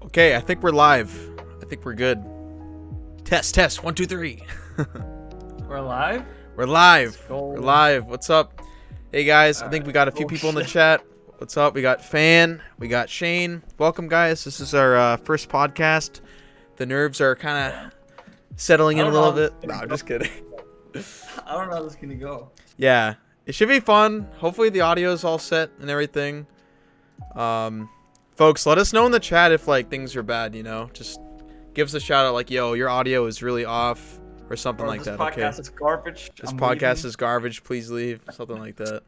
Okay, I think we're live. I think we're good. Test. 1, 2, 3. We're live? We're live. Let's go. We're live. What's up? Hey guys, I think we got a few people in the chat. What's up? We got Fan. We got Shane. Welcome, guys. This is our first podcast. The nerves are kind of settling in a little bit. No, I'm just kidding. I don't know how this is gonna go. Yeah, it should be fun. Hopefully the audio is all set and everything. Folks, let us know in the chat if like things are bad. You know, just give us a shout out like, "Yo, your audio is really off," or something like that. This podcast is garbage. This podcast is garbage. Please leave. Something like that.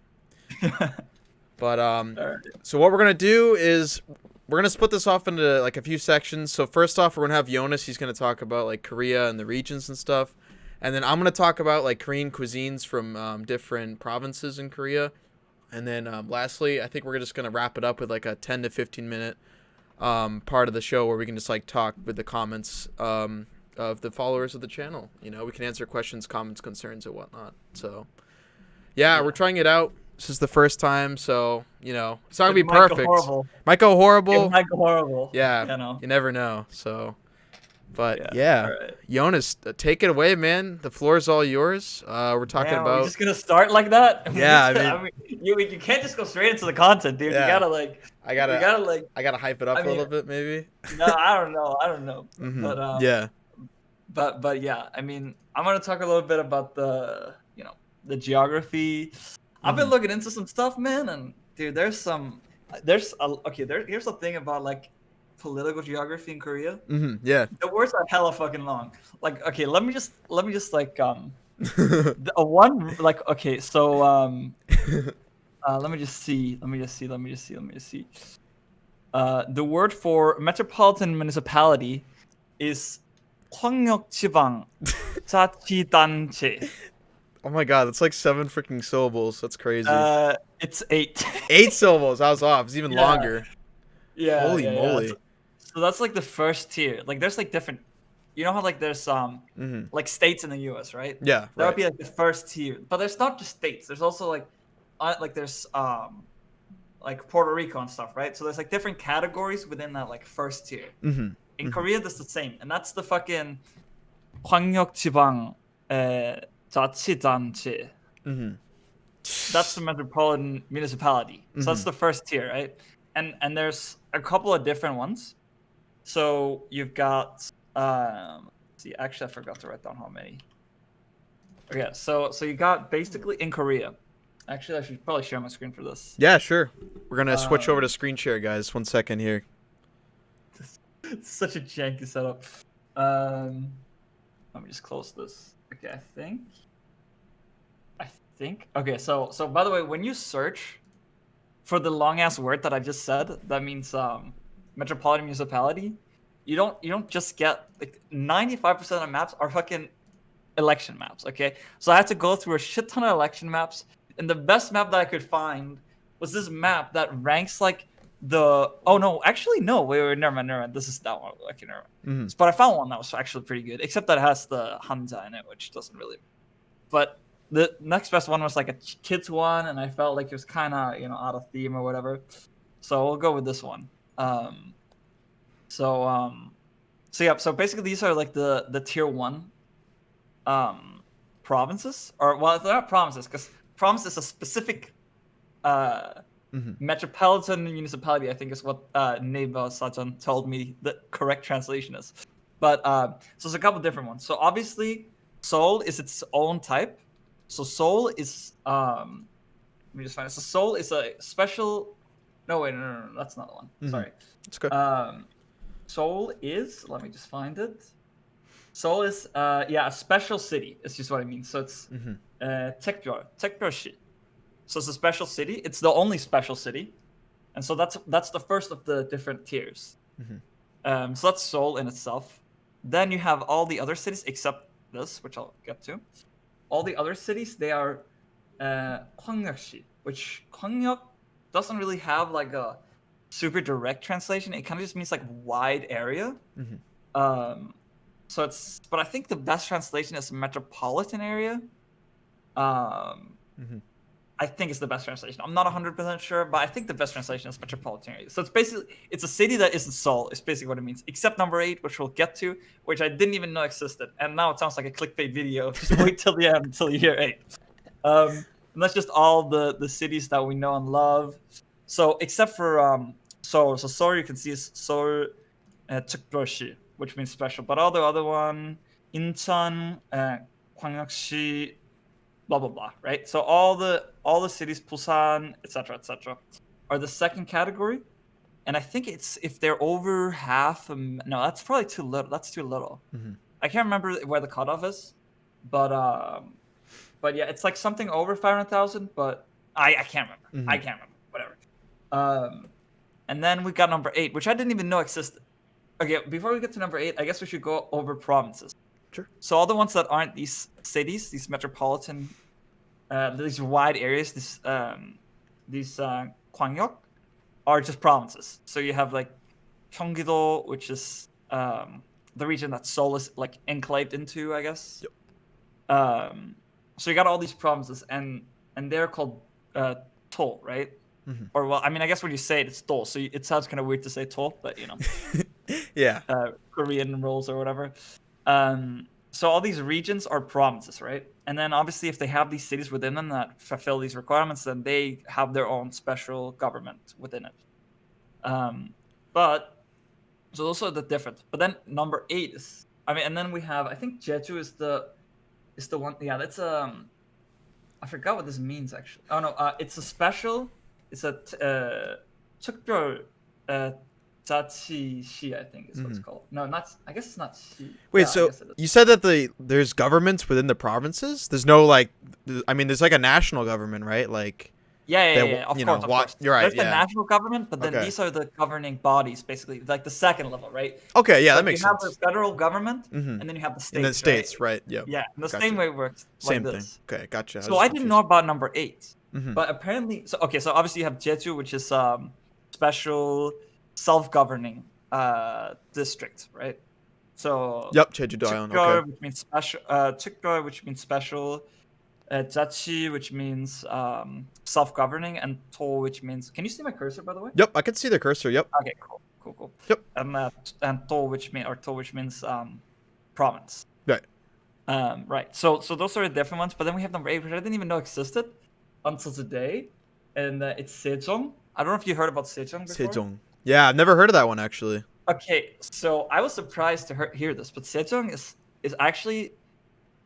But so what we're gonna do is we're gonna split this off into like a few sections. So first off, we're gonna have Jonas. He's gonna talk about like Korea and the regions and stuff, and then I'm gonna talk about like Korean cuisines from different provinces in Korea. And then lastly, I think we're just going to wrap it up with like a 10 to 15 minute part of the show where we can just like talk with the comments of the followers of the channel. You know, we can answer questions, comments, concerns, and whatnot. So, yeah, we're trying it out. This is the first time, so, you know, it's not going to be perfect. Might go horrible. It might go horrible. Yeah, you never know. So, but All right. Jonas, take it away, man. The floor is all yours. We're talking about. We're just gonna start like that. Yeah, I mean, you can't just go straight into the content, dude. Yeah. You gotta like. I gotta hype it up a little bit, maybe. No, I don't know. Mm-hmm. But yeah. But yeah, I mean, I'm gonna talk a little bit about the geography. I've been looking into some stuff, man, and dude, here's the thing about like political geography in Korea. Yeah. The words are hella fucking long. Like, okay, let me just like one like okay, so let me just see. The word for metropolitan municipality is 광역지방 자치단체. Oh my god, that's like 7 freaking syllables. That's crazy. It's 8. 8 syllables. I was off. It's even longer. Yeah. Holy moly. So that's like the first tier. Like there's like different, you know how like there's like states in the U.S., right? Yeah. That would be like the first tier. But there's not just states. There's also like there's like Puerto Rico and stuff, right? So there's like different categories within that like first tier. In Korea, that's the same, and that's the fucking 광역지방 자치단체. That's the metropolitan municipality. So that's the first tier, right? And there's a couple of different ones. So you've got see, actually I forgot to write down how many. Okay, so you got basically in Korea. Actually, I should probably share my screen for this. Yeah, sure. We're gonna switch over to screen share, guys. 1 second here. It's such a janky setup. Let me just close this. Okay, I think. Okay, so by the way, when you search for the long ass word that I just said, that means metropolitan municipality. You don't just get like 95% of maps are fucking election maps. Okay, so I had to go through a shit ton of election maps, and the best map that I could find was this map that ranks like the. Oh no, actually no. Wait, never mind. This is that one. Okay, never mind. But I found one that was actually pretty good, except that it has the Hanza in it, which doesn't really. But the next best one was like a kids one, and I felt like it was kind of out of theme or whatever. So we'll go with this one. So basically these are like the tier 1 provinces, or well, they're not provinces because province is a specific metropolitan municipality. I think is what Neva Sajan told me the correct translation is. But so there's a couple different ones. So obviously Seoul is its own type. So Seoul is let me just find it. So Seoul is a special. No, that's not the one. Sorry. It's good. Seoul is. Let me just find it. Seoul is a special city. It's just what I mean. So it's Tekbyo-shi. So it's a special city. It's the only special city, and so that's the first of the different tiers. So that's Seoul in itself. Then you have all the other cities except this, which I'll get to. All the other cities, they are 광역시, which 광역 doesn't really have like a super direct translation. It kind of just means like wide area. So it's, but I think the best translation is metropolitan area. I think it's the best translation. I'm not 100% sure, but I think the best translation is metropolitan area. So it's a city that isn't Seoul. Is basically what it means. Except number 8, which we'll get to, which I didn't even know existed, and now it sounds like a clickbait video. Just wait till the end, until you hear 8. And that's just all the cities that we know and love. So except for Seoul, so Seoul you can see is Seoul 특별시, which means special, but all the other one, Incheon, 광역시, blah blah blah, right? So all the cities, Busan, etc., are the second category, and I think it's if they're over half. No, that's probably too little. That's too little. Mhm. I can't remember where the cutoff is, but yeah, it's like something over 500,000, but I can't remember. I can't remember. Whatever. And then we got number 8, which I didn't even know existed. Okay, before we get to number 8, I guess we should go over provinces. Sure. So all the ones that aren't these cities, these metropolitan, these wide areas, these 광역, are just provinces. So you have like Gyeonggi-do, which is the region that Seoul is like enclaved into, I guess. Yep. So you got all these provinces, and they're called Seoul, right? Mm-hmm. Or well, I mean, I guess when you say it, it's Seoul. So it sounds kind of weird to say Seoul, but Yeah. Korean rules or whatever. So all these regions are provinces, right? And then obviously, if they have these cities within them that fulfill these requirements, then they have their own special government within it. But so those are the difference. But then number 8 is, I mean, and then we have, I think Jeju is the one. Yeah, that's I forgot what this means actually. Oh no, it's a special. It's a 특별 자치시, I think is what it's called. No, not. I guess it's not 시. Wait, Yeah, so you said that there's governments within the provinces? There's no like, I mean, there's like a national government, right? Like, yeah. Of course. You're right. There's the Yeah. national government, but then Okay. these are the governing bodies, basically, like the second level, right? Okay. Yeah, Like that makes you have sense. the federal government, Mhm. and then you have the states. In the states, right? Yeah. Yeah, and the Gotcha. same way it works. Same like thing. this. Okay, gotcha. So I didn't know about number 8, Mhm. but apparently, so obviously you have Jeju, which is special self-governing district, right? So Yep, Jeju Island. 특별, Okay. which means special, 특별, which means special, 자치, which means self-governing, and 도, which means. Can you see my cursor, by the way? Yep, I can see the cursor. Yep. Okay, cool. Yep. And 도, which means province. Right. Right. So those are the different ones. But then we have number 8, which I didn't even know existed until today, and it's Sejong. I don't know if you heard about Sejong before. Sejong. Yeah, I've never heard of that one actually. Okay, so I was surprised to hear this, but Sejong is actually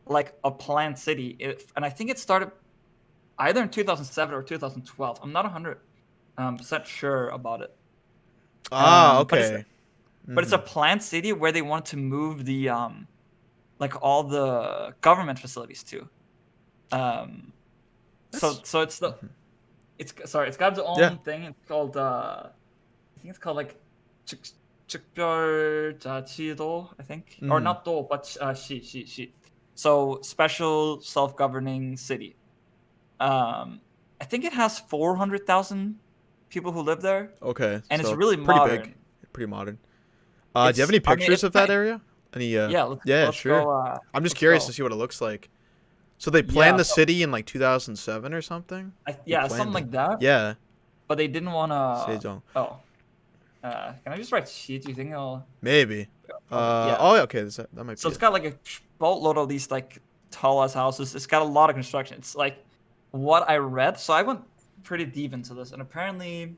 like a planned city, and I think it started either in 2007 or 2012. I'm not 100% sure about it. Okay. But it's a planned city where they want to move the like all the government facilities to. So it's the it's got its own thing. It's called I think it's called like 특별자치도, I think, or not 도, but 시. So special self-governing city. I think it has 400,000 people who live there. Okay. And so it's really pretty modern. big. Pretty modern. Do you have any pictures of that area? Any? Yeah. Let's sure. Go, I'm just curious to see what it looks like. So they planned the city in like 2007 or something? Something like that. Yeah. But they didn't want to. Sejong. Oh. Can I just write "shi"? Do you think it'll? Maybe. Yeah. Oh, okay. That might be. So it's got like a boatload of these like tall ass houses. It's got a lot of construction. It's like what I read. So I went pretty deep into this, and apparently,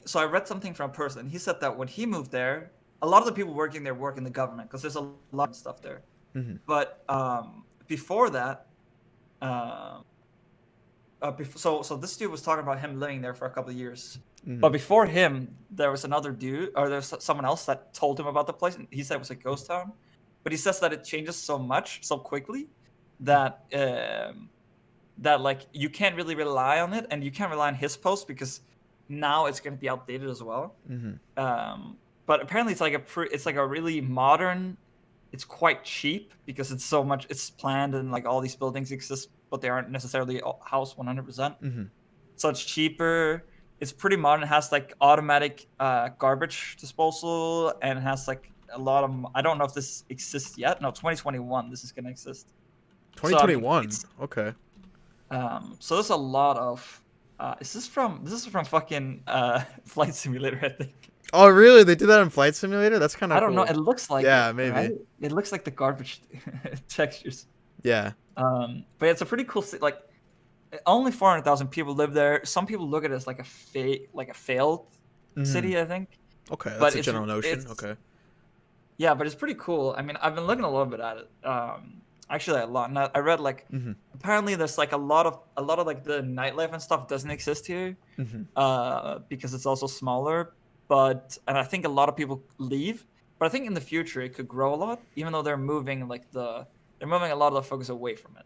so I read something from a person. He said that when he moved there, a lot of the people working there work in the government because there's a lot of stuff there. Mm-hmm. But before that, so this dude was talking about him living there for a couple of years. Mm-hmm. But before him, there was another dude, or there's someone else that told him about the place, and he said it was a ghost town. But he says that it changes so much, so quickly, that like you can't really rely on it, and you can't rely on his post because now it's going to be outdated as well. Mm-hmm. But apparently, it's like a really modern. It's quite cheap because it's so much. It's planned and like all these buildings exist, but they aren't necessarily house 100%. Mm-hmm. So it's cheaper. It's pretty modern. It has like automatic garbage disposal, and it has like a lot of. I don't know if this exists yet. No, 2021. This is gonna exist. 2021. So, I mean, okay. So there's a lot of. This is from fucking Flight Simulator, I think. Oh, really? They did that in Flight Simulator? That's kind I of don't know. cool. It looks like Yeah, it, right? maybe. It looks like the garbage textures. Yeah. But it's a pretty cool city. Like only 400,000 people live there. Some people look at it as like a failed Hmm. city, I think. Okay, that's But a general notion. it's Okay. yeah, but it's pretty cool. I mean, I've been looking a little bit at it. Actually a lot. And I read like Hmm. apparently there's like a lot of like the nightlife and stuff doesn't exist here. Hmm. Because it's also smaller. And I think a lot of people leave. But I think in the future it could grow a lot, even though they're moving they're moving a lot of the focus away from it.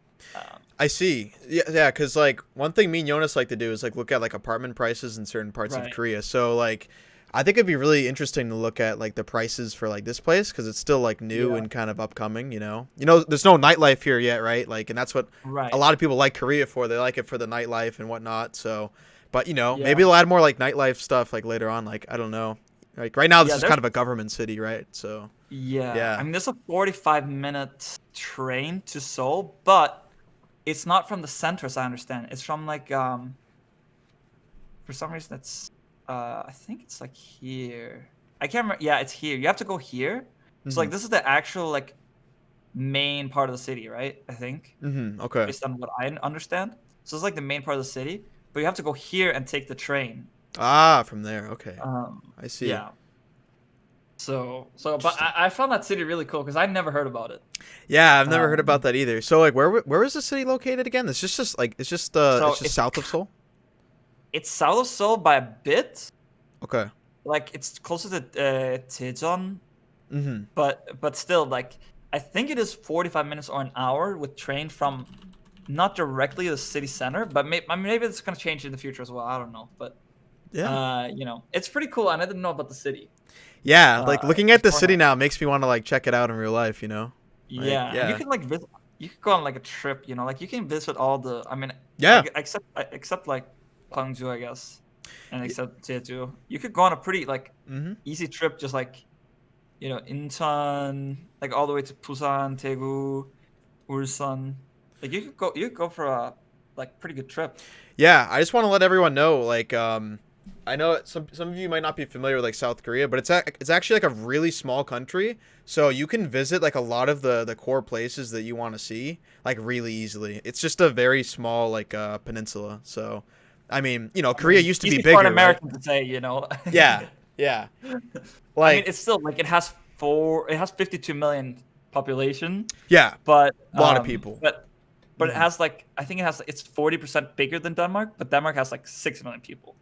I see. Yeah, yeah. Because like one thing me and Jonas like to do is like look at like apartment prices in certain parts of Right. Korea. So like, I think it'd be really interesting to look at like the prices for like this place because it's still like new Yeah. and kind of upcoming. There's no nightlife here yet, right? Like, and that's what a Right. lot of people like Korea for. They like it for the nightlife and whatnot. So, but Yeah. maybe they'll add more like nightlife stuff like later on. Like I don't know. Like right now, this Yeah. is kind of a government city, right? So Yeah. I yeah. mean, there's a 45-minute train to Seoul, but it's not from the center, as I understand. It's from like for some reason it's I think it's like here. I can't remember. Yeah, it's here. You have to go here. So Hmm. like this is the actual like main part of the city, right? I think Hmm. Okay. based on what I understand. So it's like the main part of the city, but you have to go here and take the train. Ah, from there. Okay. I see. Yeah. But Interesting. I found that city really cool because I never heard about it. Yeah, I've never heard about Um, that either. So like where is the city located again? It's so just south of Seoul? it's south of Seoul by a bit. Okay. Like it's closer to Daejeon, Mhm. but still, like I think it is 45 minutes or an hour with train from not directly the city center, but maybe it's gonna change in the future as well. I don't know, but Yeah. it's pretty cool, and I didn't know about the city Yeah, like looking at the city beforehand. now makes me want to like check it out in real life. Like, Yeah, and you yeah. can like visit. You could go on like a trip, like you can visit all the. I mean, Yeah. except like Gwangju, I guess, and except Jeju, you could go on a pretty like Mhm. easy trip, just like Incheon, like all the way to Busan, Daegu, Ulsan. Like you could go for a like pretty good trip. Yeah, I just want to let everyone know like I know some of you might not be familiar with like South Korea, but it's actually like a really small country, so you can visit like a lot of the core places that you want to see like really easily. It's just a very small like peninsula. So I mean, I Korea mean, used to be easy for an bigger, right? American to say. Yeah. Yeah. I mean, Like, it's still like it has 52 million population, yeah, but a lot of people. it Hmm. has like I think it's 40% bigger than Denmark, but Denmark has like 6 million people.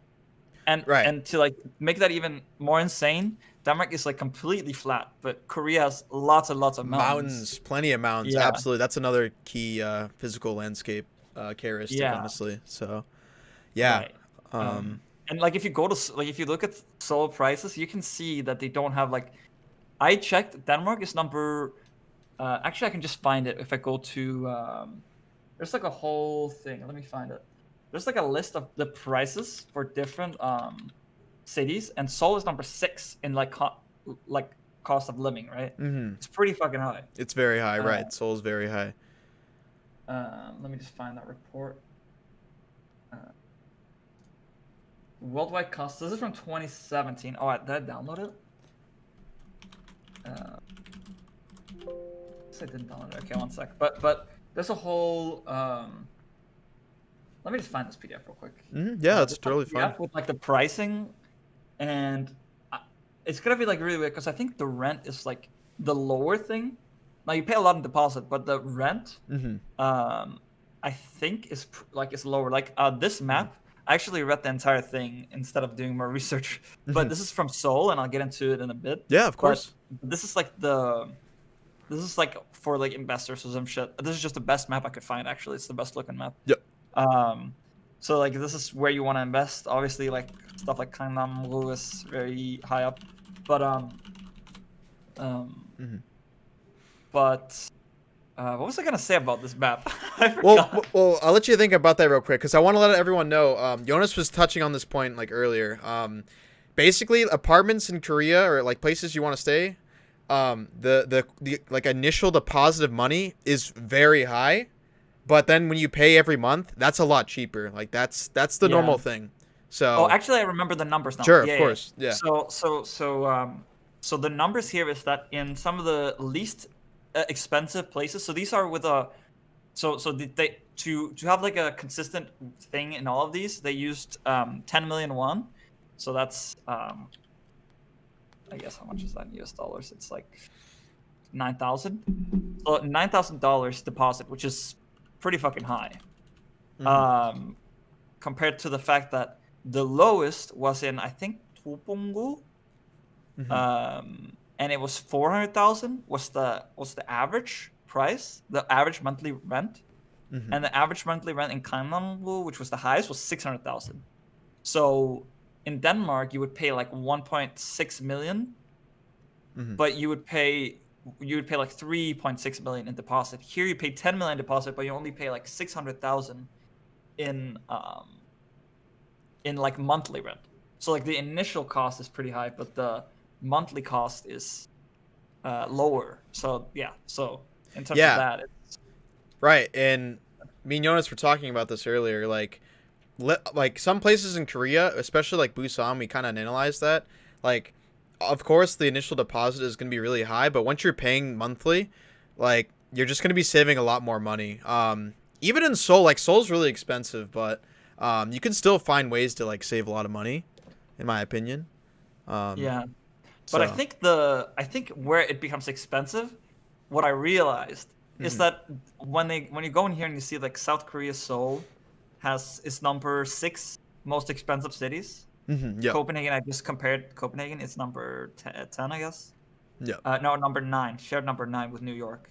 And Right. and to like make that even more insane, Denmark is like completely flat, but Korea has lots and lots of mountains. Mountains, plenty of mountains. Yeah, Absolutely. That's another key physical landscape characteristic, yeah, honestly. So, yeah. right. Um, And like if you go to like if you look at Seoul prices, you can see that they don't have like I checked Denmark is number actually I can just find it if I go to there's like a whole thing. Let me find it. There's like a list of the prices for different cities, and Seoul is number 6 in like cost of living, right? mhm. It's pretty fucking high. It's very high, Uh, right? Seoul's very high. let me just find that report. Uh, worldwide cost. This is from 2017. Oh, did I download it? Uh, I didn't download it. Okay, one sec. But there's a whole. Let me just find this PDF real quick. Yeah, that's There's a totally fine. PDF with like the pricing, and it's gonna be like really weird because I think the rent is like the lower thing. Now you pay a lot in deposit, but the rent, Hmm. I think is lower. Like this map, I actually read the entire thing instead of doing more research. But Hmm. this is from Seoul, and I'll get into it in a bit. Yeah, of But course. this is like for like investors or some shit. This is just the best map I could find. Actually, it's the best looking map. Yep. So like this is where you want to invest. Obviously, like stuff like Gangnam is very high up, but um, Hmm. but what was I gonna say about this map? I Well, forgot. I'll let you think about that real quick because I want to let everyone know. Jonas was touching on this point like earlier. Basically, apartments in Korea or like places you want to stay, the like initial deposit of money is very high, But then when you pay every month, that's a lot cheaper. Like that's the Yeah. normal thing. Oh, So actually, I remember the numbers now. sure, of Yeah, yeah. course, yeah. So the numbers here is that in some of the least expensive places. So these are with a they to have like a consistent thing in all of these. They used 10 million won. So that's I guess how much is that in US dollars? It's like 9,000. So $9,000 deposit, which is pretty fucking high. Mhm. Um, compared to the fact that the lowest was in I think Topongu, Mhm. and it was 400,000 was the average price, the average monthly rent, Mhm. and the average monthly rent in Kaimanggu, which was the highest, was 600,000. So in Denmark, you would pay like 1.6 million, Mhm. but you would pay like 3.6 million in deposit. Here you pay 10 million deposit, but you only pay like 600,000 in like monthly rent. So like the initial cost is pretty high, but the monthly cost is lower. So yeah, so in terms of Yeah, that, right. And me and Jonas were talking about this earlier. Like some places in Korea, especially like Busan, we kind of analyzed that. Like, of course, the initial deposit is going to be really high, but once you're paying monthly, like you're just going to be saving a lot more money. Even in Seoul, like Seoul's really expensive, but you can still find ways to like save a lot of money, in my opinion. Um, yeah. But I so. think where it becomes expensive, what I realized is Mhm. that when you go in here and you see like South Korea, Seoul has is number 6 most expensive cities. Mhm. Yep. Copenhagen, I just compared Copenhagen, it's number 10, I guess. Yep. No, number 9, shared number 9 with New York.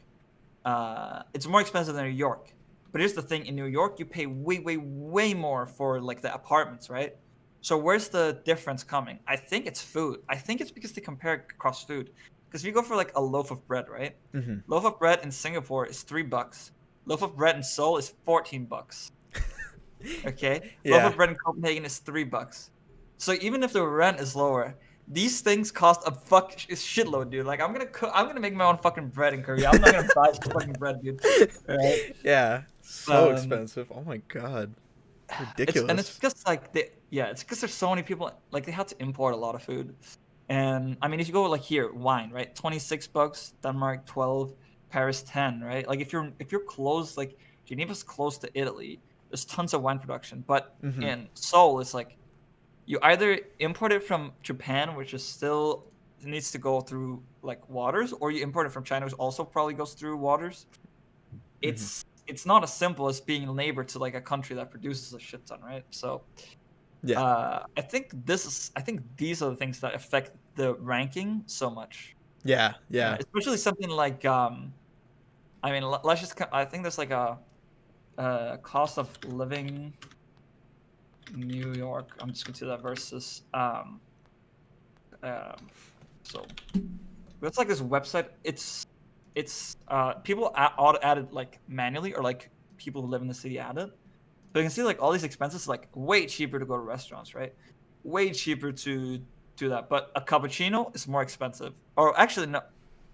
It's more expensive than New York. But here's the thing: in New York, you pay way, way, way more for like the apartments, right? So where's the difference coming? I think it's food. I think it's because they compare across food. Because if you go for like a loaf of bread, right? Mhm. Loaf of bread in Singapore is $3. Loaf of bread in Seoul is $14. Okay, loaf Yeah. of bread in Copenhagen is $3. So even if the rent is lower, these things cost a shitload, dude. Like I'm gonna make my own fucking bread in Korea. I'm not gonna buy some fucking bread, dude. Right? Yeah. So Um, expensive. Oh my god. it's Ridiculous. because it's because there's so many people. Like they had to import a lot of food, and I mean if you go like here, wine, right? $26, Denmark 12, Paris 10, right? Like if you're close, like Geneva's close to Italy, there's tons of wine production, but Mhm. in Seoul, it's like you either import it from Japan, which is still needs to go through like waters, or you import it from China, which also probably goes through waters. Mhm. It's not as simple as being neighbor to like a country that produces a shit ton, right? So Yeah. I think these are the things that affect the ranking so much. Yeah. Yeah. Especially something like I mean let's just I think there's like a cost of living New York. I'm just going to do that versus um so it's like this website. It's people added like manually, or like people who live in the city added. So you can see like all these expenses, like way cheaper to go to restaurants, right? Way cheaper to do that. But a cappuccino is more expensive. Or actually,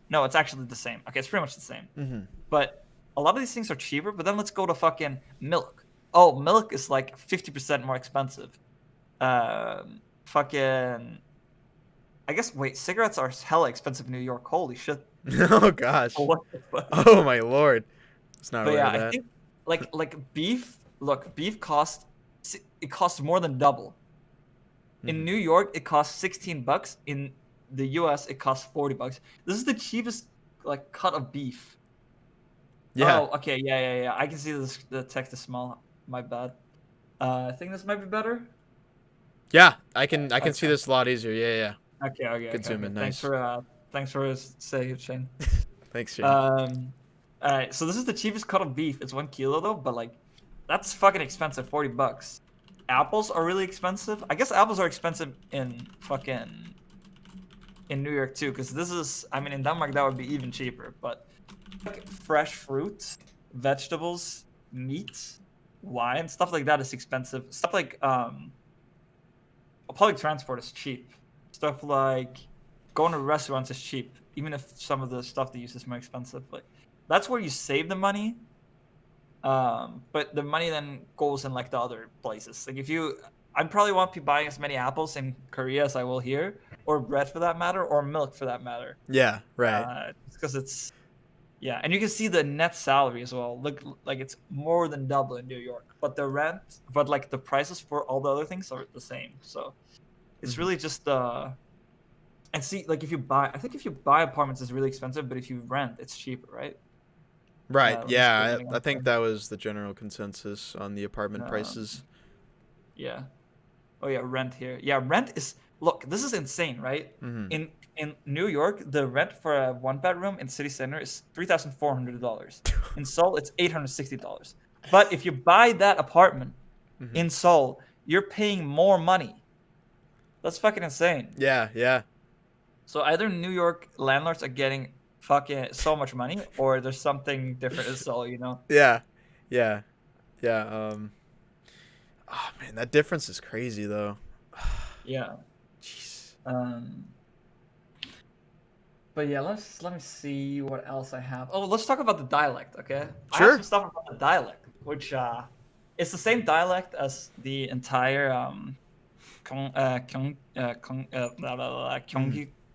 no, it's actually the same. Okay, it's pretty much the same. Mhm. But a lot of these things are cheaper. But then let's go to fucking milk. Oh, milk is like 50% more expensive. Fucking. I guess wait, cigarettes are hella expensive in New York. Holy shit. Oh gosh. What the fuck? Oh my lord. I was not But aware yeah, of I that. think like beef. Look, beef costs it costs more than double. In Mhm. New York, it costs $16. In the US, it costs $40. This is the cheapest like cut of beef. Yeah. Oh, okay, yeah, yeah, yeah. I can see this. The text is small. My bad. I think this might be better. Yeah. I can see Okay, this a lot easier. Yeah. Yeah. okay, okay, Good okay, zoom okay. in. Thanks Nice. for saying it, Shane. Thanks, Shane. Um, all right. So this is the cheapest cut of beef. It's 1 kilo though, but like that's fucking expensive. $40. Apples are really expensive. I guess apples are expensive in New York too, because this is. I mean, in Denmark that would be even cheaper. But like fresh fruit, vegetables, meat, wine, stuff like that is expensive. Stuff like public transport is cheap. Stuff like going to restaurants is cheap, even if some of the stuff they use is more expensive. Like that's where you save the money. But the money then goes in like the other places. Like if you, I probably won't be buying as many apples in Korea as I will here, or bread for that matter, or milk for that matter. Yeah, right. Because it's yeah, and you can see the net salary as well. Look, like it's more than double in New York, but the rent, but like the prices for all the other things are the same. So it's Hmm. really just and see, like if you buy, I think if you buy apartments, it's really expensive, but if you rent, it's cheaper, right? Right. Let me see what Yeah, getting I on think here. that was the general consensus on the apartment prices. Um, yeah. Oh yeah, rent here. Yeah, rent is look, this is insane, right? Hmm. In New York, the rent for a one bedroom in city center is $3,400. In Seoul, it's $860. But if you buy that apartment Hmm. in Seoul, you're paying more money. That's fucking insane. Yeah, yeah, So either New York landlords are getting fucking so much money, or there's something different in Seoul, you know? yeah, yeah, yeah. Oh man, that difference is crazy though. Yeah. Jeez. Um, But yeah, let me see what else I have. Oh, let's talk about the dialect, okay? I have some Sure. stuff about the dialect, which it's the same dialect as the entire Hmm.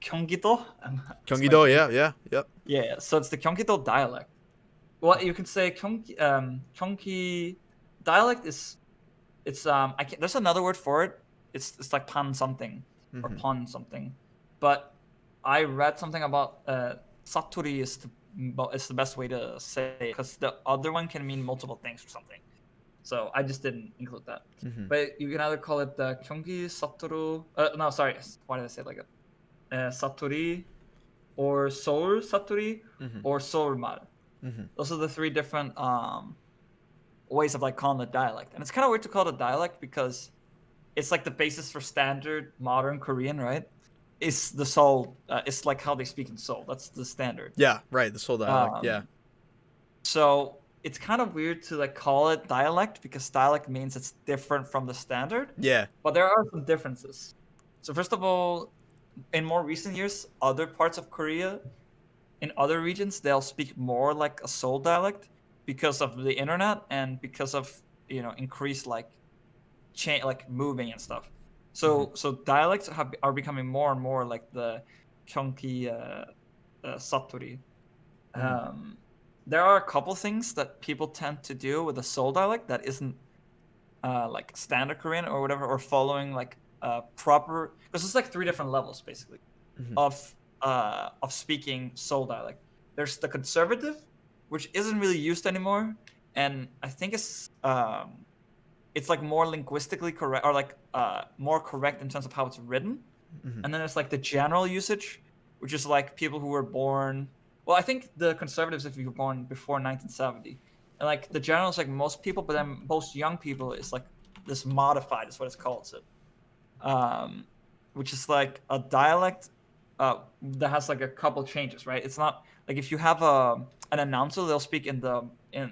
Gyeonggi-do. This might Gyeonggi-do, be yeah, yeah, yep. yeah. So it's the Gyeonggi-do dialect. Well, you can say Gyeonggi dialect is it's I can't, there's another word for it. It's like pan something or Hmm. pon something, but I read something about saturi is the best way to say it because the other one can mean multiple things or something. So I just didn't include that. Hmm. But you can either call it the kyonggi satoru. No, sorry. Why did I say it like that? Saturi or Seoul saturi Hmm. or Seoul mar. Hmm. Those are the three different ways of like calling the dialect, and it's kind of weird to call it a dialect because it's like the basis for standard modern Korean, right? It's the Seoul. It's like how they speak in Seoul. That's the standard. Yeah, right. The Seoul dialect. Yeah. Um, so it's kind of weird to like call it dialect because dialect means it's different from the standard, Yeah. but there are some differences. So first of all, in more recent years, other parts of Korea, in other regions, they'll speak more like a Seoul dialect because of the internet and because of increased like like moving and stuff. Hmm. So dialects are becoming more and more like the Kyongki Satori. Hmm. Um, there are a couple things that people tend to do with the Seoul dialect that isn't like standard Korean or whatever, or following like proper, because it's like three different levels basically Hmm. of speaking Seoul dialect. There's the conservative, which isn't really used anymore, and I think it's like more linguistically correct or like more correct in terms of how it's written. Hmm. And then there's like the general usage, which is like people who were born. Well, I think the conservatives, if you were born before 1970, and like the general is like most people, but then most young people is like this modified is what it's called. So, um, which is like a dialect that has like a couple changes, right? It's not like if you have an announcer, they'll speak in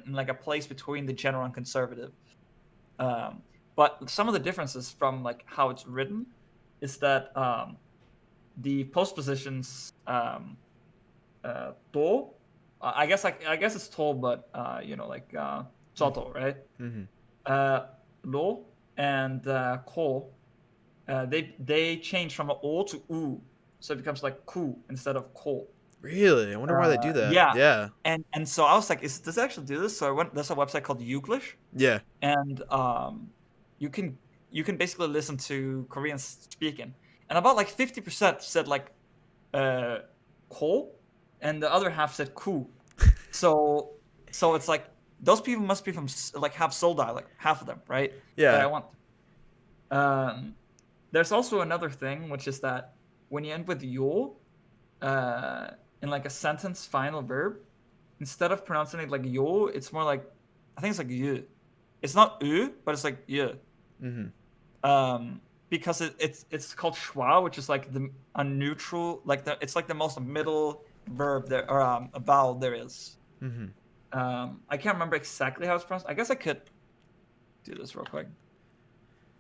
like a place between the general and conservative. Um, but some of the differences from like how it's written is that the postpositions do, I guess it's to, but like soto, right? Hmm. Uh, lo and ko, they change from a o to u, so it becomes like ku instead of ko. Really? I wonder why they do that. Yeah, Yeah. and so I was like, does it actually do this? So I went. There's a website called Youglish, Yeah. and you can basically listen to Koreans speaking, and about like 50% said like uh ko, and the other half said ku. So it's like those people must be from like have Seoul dialect, half of them, right? But I Yeah. want um there's also another thing, which is that when you end with yo uh in like a sentence final verb, instead of pronouncing it like yo, it's more like, I think it's like you. It's not u, but it's like you. Hmm. Because it's called schwa, which is like a neutral, like it's like the most middle verb there, or a vowel there is. Hmm. I can't remember exactly how it's pronounced. I guess I could do this real quick.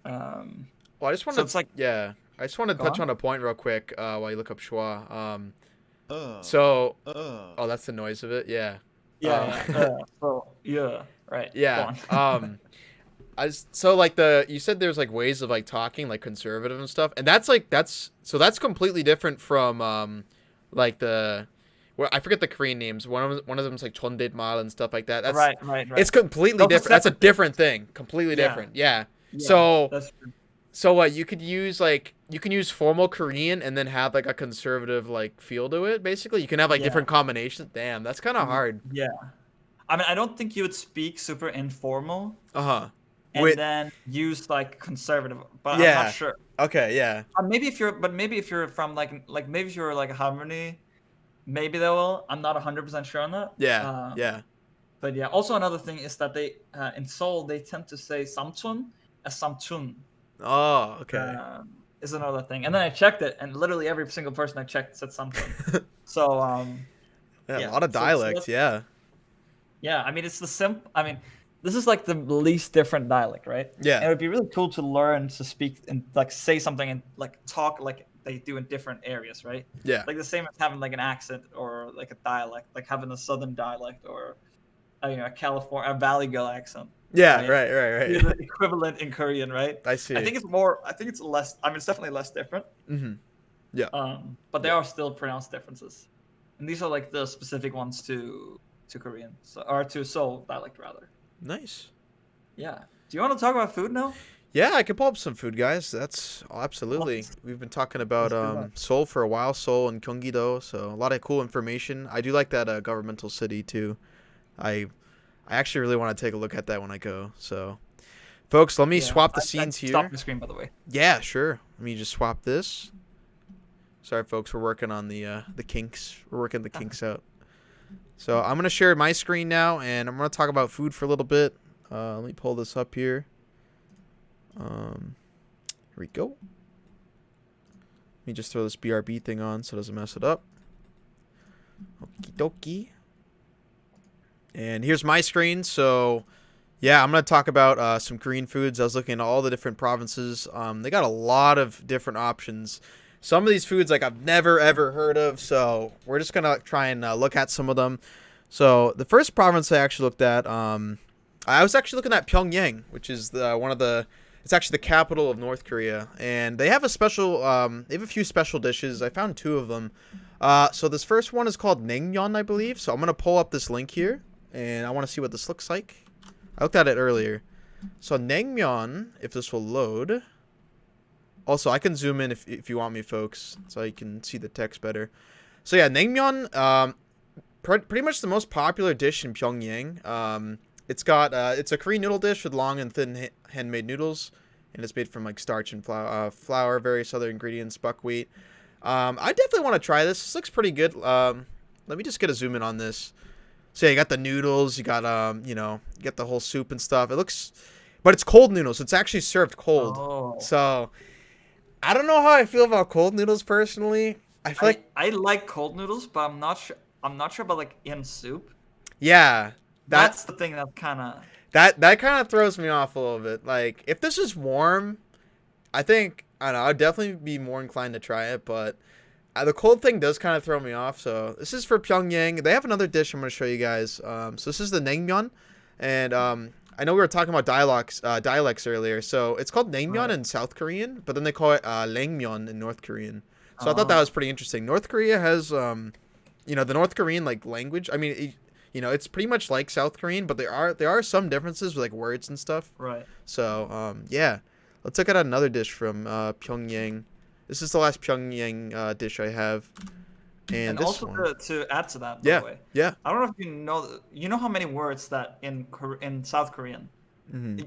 Um, Well, I just want so to, it's like, yeah, I just want to go touch on. on a point real quick while you look up schwa. Uh, So, uh. oh, that's the noise of it. Yeah. Yeah, yeah. So yeah, right. Go Yeah. on. So like you said there's like ways of like talking like conservative and stuff, and that's completely different from like the well, I forget the Korean names. One of them's like Chondetmal and stuff like that. That's Right, right, it's right. completely Those are different. That's a separate things. different thing. Completely Yeah, different. Yeah. yeah. So That's true. so what you could use like you can use formal Korean and then have like a conservative like feel to it. Basically, you can have like Yeah, different combinations. Damn, that's kind of hard. yeah. I mean, I don't think you would speak super informal Uh huh. and With then use like conservative, but I'm not yeah. sure. Okay. Yeah. Maybe if you're from like maybe if you're like Harmony, maybe they will. I'm not 100% sure on that. Yeah. Yeah. But yeah, also another thing is that they in Seoul they tend to say Samchun as Samchun. Oh. Okay. Is another thing. And then I checked it, and literally every single person I checked said Samchun. So Yeah, a yeah, lot of dialects. Yeah. yeah. I mean, it's I mean, this is like the least different dialect, right? Yeah. And it would be really cool to learn to speak and like say something and like talk like they do in different areas, right? Yeah. Like the same as having like an accent or like a dialect, like having a southern dialect or a Valley Girl accent. Yeah. Right? Right. Be the equivalent in Korean, right? I see. I think it's more. I think it's less. I mean, it's definitely less different. Mm-hmm. Yeah. But there are still pronounced differences, and these are like the specific ones to Korean, or to Seoul dialect rather. Nice. Yeah. Do you want to talk about food now? Yeah, I can pull up some food, guys. That's absolutely. We've been talking about Let's do that. Seoul for a while, Seoul and Gyeonggi-do, so a lot of cool information. I do like that governmental city too. I actually really want to take a look at that when I go. So, folks, let me Yeah, swap the I scenes Stop here. the screen, by the way. Yeah, sure. Let me just swap this. Sorry, folks, we're working on the kinks. We're working the kinks out. So I'm gonna share my screen now, and I'm gonna talk about food for a little bit. Let me pull this up here. Here we go. Let me just throw this BRB thing on so it doesn't mess it up. Okie dokie. And here's my screen. So, yeah, I'm going to talk about some Korean foods. I was looking at all the different provinces. They got a lot of different options. Some of these foods, like, I've never, ever heard of. So, we're just going to try and look at some of them. So, the first province I actually looked at, I was actually looking at Pyongyang, which is it's actually the capital of North Korea. And they have a few special dishes. I found two of them. So, this first one is called naengmyeon, I believe. So, I'm going to pull up this link here. And I want to see what this looks like. I looked at it earlier. So naengmyeon, if this will load. Also, I can zoom in if you want me, folks, so you can see the text better. So yeah, naengmyeon, pretty much the most popular dish in Pyongyang. It's a Korean noodle dish with long and thin handmade noodles, and it's made from like starch and flour, various other ingredients, buckwheat. I definitely want to try this. This looks pretty good. Let me just get a zoom in on this. So yeah, you got the noodles, you got you get the whole soup and stuff. But it's cold noodles. It's actually served cold. Oh. So I don't know how I feel about cold noodles personally. I feel like I like cold noodles, but I'm not sure. I'm not sure about like in soup. yeah, That's the thing that kind of. that kind of throws me off a little bit. Like if this is warm, I don't know. I'd definitely be more inclined to try it, but. The cold thing does kind of throw me off, so this is for Pyongyang. They have another dish I'm going to show you guys. So this is the naengmyeon, and I know we were talking about dialects earlier. So it's called naengmyeon in South Korean, but then they call it naengmyeon in North Korean. So I thought that was pretty interesting. North Korea has, the North Korean like language. I mean, it's pretty much like South Korean, but there are some differences with like words and stuff. Right. So yeah, let's look at another dish from Pyongyang. This is the last Pyongyang dish I have, and this also one. to add to that, by the way, yeah. I don't know if you know how many words that in South Korean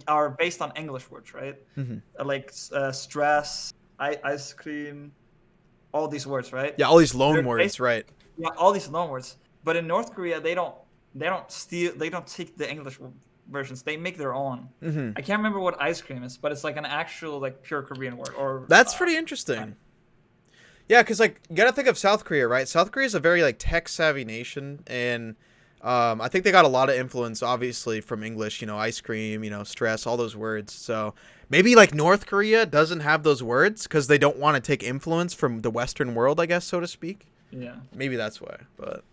are based on English words, right? Like stress, ice cream, all these words, right? Yeah, all these loan They're words, right? Yeah, all these loan words. But in North Korea, they don't take the English versions. They make their own. I can't remember what ice cream is, but it's like an actual like pure Korean word. Or that's pretty interesting. Yeah, because like you gotta think of South Korea, right? South Korea is a very like tech savvy nation, and I think they got a lot of influence, obviously, from English. Ice cream, stress, all those words. So maybe like North Korea doesn't have those words because they don't want to take influence from the Western world, I guess, so to speak. Yeah. Maybe that's why, but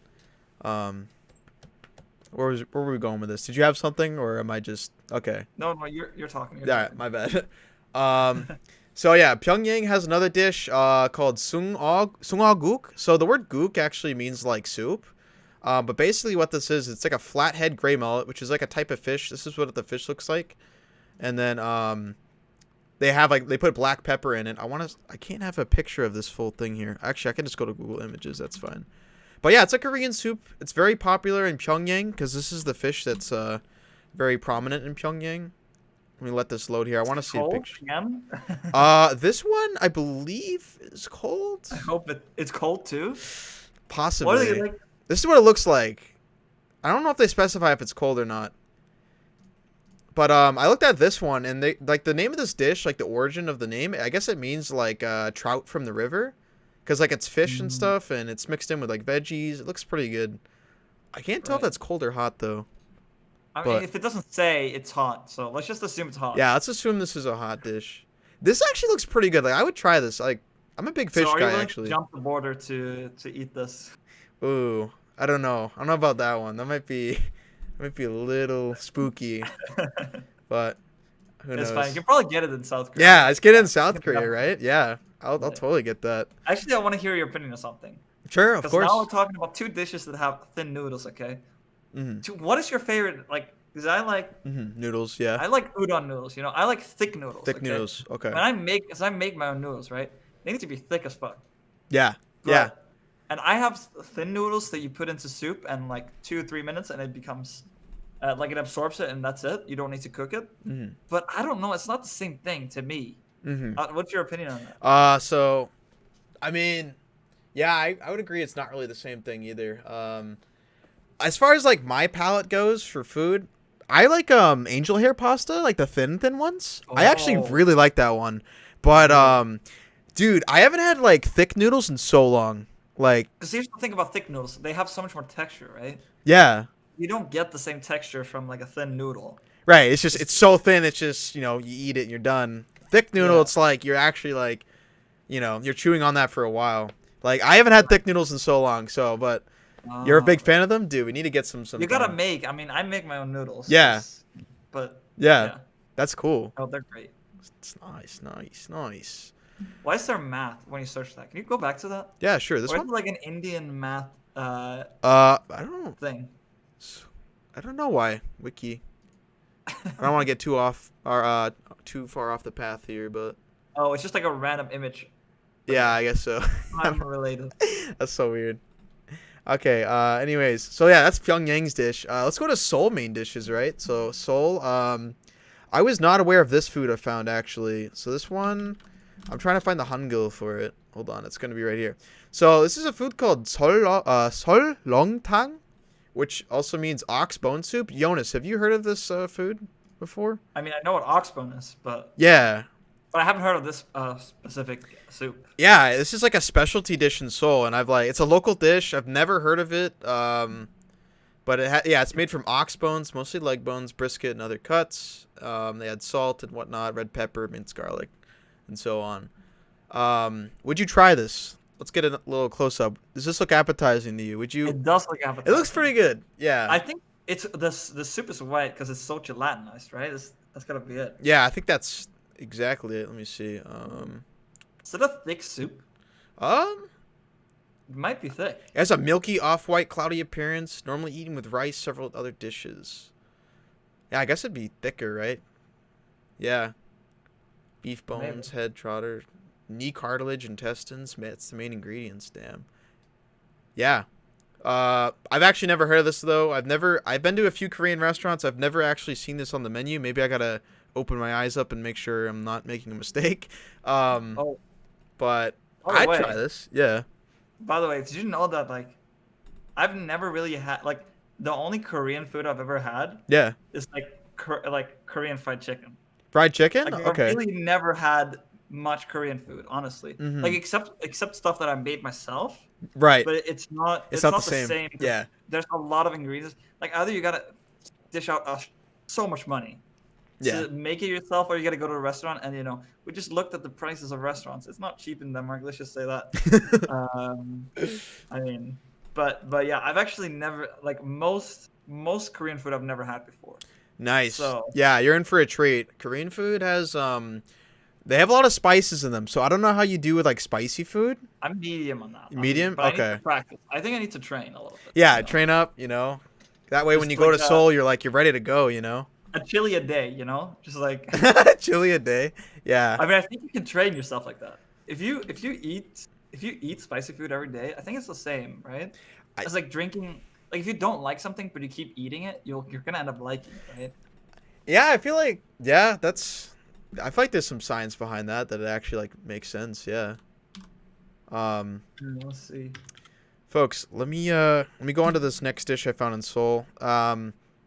Where were we going with this? Did you have something, or am I just okay? No, you're talking. You're Yeah, talking. my bad. Um, so yeah, Pyongyang has another dish called sungoguk. So the word guk actually means like soup. But basically what this is, it's like a flathead gray mullet, which is like a type of fish. This is what the fish looks like. And then they put black pepper in it. I can't have a picture of this full thing here. Actually, I can just go to Google Images. That's fine. But yeah, it's a Korean soup. It's very popular in Pyongyang because this is the fish that's very prominent in Pyongyang. Let me let this load here. I want to see a Cold picture. PM? This one I believe is cold. I hope it's cold too. Possibly. What are they like? This is what it looks like. I don't know if they specify if it's cold or not. But I looked at this one, and they like the name of this dish, like the origin of the name. I guess it means like trout from the river, because like it's fish and stuff, and it's mixed in with like veggies. It looks pretty good. I can't tell if that's cold or hot though. I mean, if it doesn't say, it's hot. So let's just assume it's hot. Yeah, let's assume this is a hot dish. This actually looks pretty good. Like I would try this. Like I'm a big fish so are guy you willing actually. to jump the border to eat this? Ooh, I don't know. I don't know about that one. That might be a little spooky, but who knows? It's fine. You can probably get it in South Korea. Yeah, let's get in South Korea, right? Yeah, I'll totally get that. Actually, I want to hear your opinion on something. Sure, of Because course. now we're talking about two dishes that have thin noodles. Okay. What is your favorite? Like, because I like Noodles, yeah. I like udon noodles. You know, I like thick noodles. Thick okay? noodles, okay. When I make my own noodles, right? They need to be thick as fuck. Yeah, yeah. And I have thin noodles that you put into soup and like 2-3 minutes, and it becomes like it absorbs it, and that's it. You don't need to cook it. But I don't know. It's not the same thing to me. What's your opinion on that? So, I mean, yeah, I would agree. It's not really the same thing either. As far as like my palate goes for food, I like angel hair pasta, like the thin ones. I actually really like that one. But dude, I haven't had like thick noodles in so long. Like, because here's the thing about thick noodles, they have so much more texture, right? Yeah. You don't get the same texture from like a thin noodle. Right. It's so thin. It's just, you eat it and you're done. Thick noodle, it's like you're actually like, you're chewing on that for a while. Like I haven't had thick noodles in so long. So, but you're a big fan of them, dude. We need to get some. You gotta make. I mean, I make my own noodles. Yeah. But yeah, that's cool. Oh, they're great. It's nice. Why is there math when you search that? Can you go back to that? Yeah, sure. This one like an Indian math. I don't thing. I don't know why wiki. I don't want to get too far off the path here, but oh, it's just like a random image. Yeah, I guess so. I'm related. That's so weird. Okay. Anyways, so yeah, that's Pyongyang's dish. Let's go to Seoul main dishes, right? So Seoul. I was not aware of this food I found actually. So this one, I'm trying to find the hangul for it. Hold on, it's gonna be right here. So this is a food called solongtang, which also means ox bone soup. Jonas, have you heard of this food before? I mean, I know what ox bone is, but yeah. But I haven't heard of this specific soup. Yeah, this is like a specialty dish in Seoul, and it's a local dish. I've never heard of it. But it's made from ox bones, mostly leg bones, brisket, and other cuts. They add salt and whatnot, red pepper, minced garlic, and so on. Would you try this? Let's get a little close up. Does this look appetizing to you? Would you? It does look appetizing. It looks pretty good. Yeah. I think the soup is white because it's so gelatinized, right? That's gotta be it. Yeah, I think that's exactly it. Let me see. Is it a thick soup? It might be thick. It has a milky, off-white, cloudy appearance, normally eaten with rice, several other dishes. Yeah, I guess it'd be thicker, right? Yeah. Beef bones, head, trotter, knee cartilage, intestines. That's the main ingredients, damn. Yeah. I've actually never heard of this, though. I've been to a few Korean restaurants. I've never actually seen this on the menu. Maybe I gotta open my eyes up and make sure I'm not making a mistake. But I'd try this. Yeah. By the way, did you know that I've never really had the only Korean food I've ever had? Yeah. Is like Korean fried chicken. Fried chicken? Okay. I've really never had much Korean food, honestly. Mm-hmm. Like except stuff that I made myself. Right. But it's not the same. Yeah. There's a lot of ingredients. Like either you gotta dish out so much money to make it yourself, or you gotta go to a restaurant. And we just looked at the prices of restaurants. It's not cheap in Denmark. Let's just say that. I mean, but yeah, I've actually never like most Korean food I've never had before. Nice. So Yeah, you're in for a treat. Korean food has they have a lot of spices in them, so I don't know how you do with like spicy food. I'm medium on that. Medium? But I need to Okay. practice. I think I need to train a little bit. Yeah, train up, That way when you Just go like to Seoul, you're ready to go, a chili a day, Just like Chili a day. Yeah. I mean, I think you can train yourself like that. If you eat spicy food every day, I think it's the same, right? I, It's like drinking. Like if you don't like something but you keep eating it, you're gonna end up liking it, right? yeah, I feel like I feel like there's some science behind that it actually like makes sense, yeah. Um Let's see. Folks, let me go on to this next dish I found in Seoul.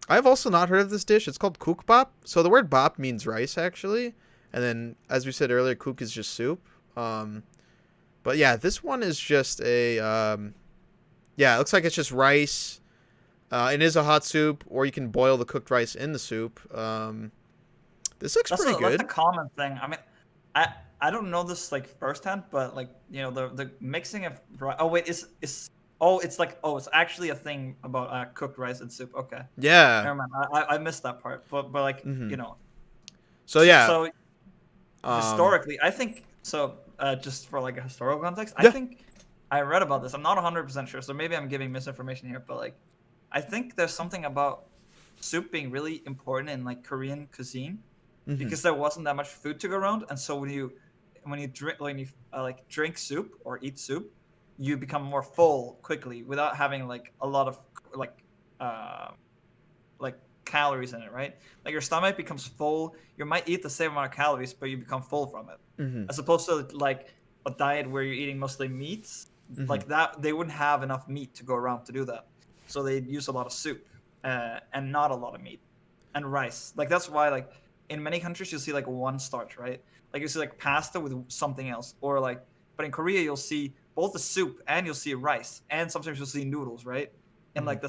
I've also not heard of this dish. It's called kookbap. So the word bap means rice actually, and then as we said earlier, kook is just soup. But yeah, this one is just it looks like it's just rice. It is a hot soup, or you can boil the cooked rice in the soup. This looks pretty That's good. a common thing. I mean, I don't know this like firsthand, but like the mixing of oh wait is oh it's like oh it's actually a thing about cooked rice and soup. Okay, Yeah. never mind. I missed that part, but like Hmm. So yeah. so Um. historically, I think so. Just for like a historical context, I Yeah. think I read about this. I'm not 100% sure, so maybe I'm giving misinformation here, but like I think there's something about soup being really important in like Korean cuisine Hmm. because there wasn't that much food to go around, and so when you like drink soup or eat soup, you become more full quickly without having like a lot of like uh, like calories in it, right? Like your stomach becomes full. You might eat the same amount of calories, but you become full from it, Hmm. as opposed to like a diet where you're eating mostly meats. Hmm. Like that, they wouldn't have enough meat to go around to do that, so they'd use a lot of soup and not a lot of meat and rice. Like that's why like in many countries you'll see like one starch, right? Like you see like pasta with something else, or like but in Korea you'll see both the soup and you'll see rice, and sometimes you'll see noodles, right? In Hmm. like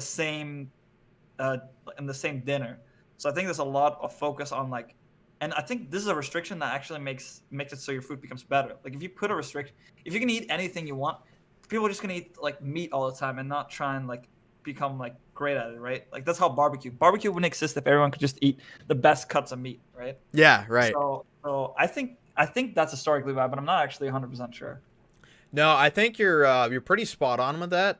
uh, in the same dinner. So I think there's a lot of focus on like, and I think this is a restriction that actually makes it so your food becomes better. Like if you put a restriction, if you can eat anything you want, people are just gonna eat like meat all the time and not try and like become like great at it, right? Like that's how barbecue wouldn't exist if everyone could just eat the best cuts of meat, right? Yeah. Right. So I think that's historically why, but I'm not actually 100% sure. No, I think you're pretty spot on with that.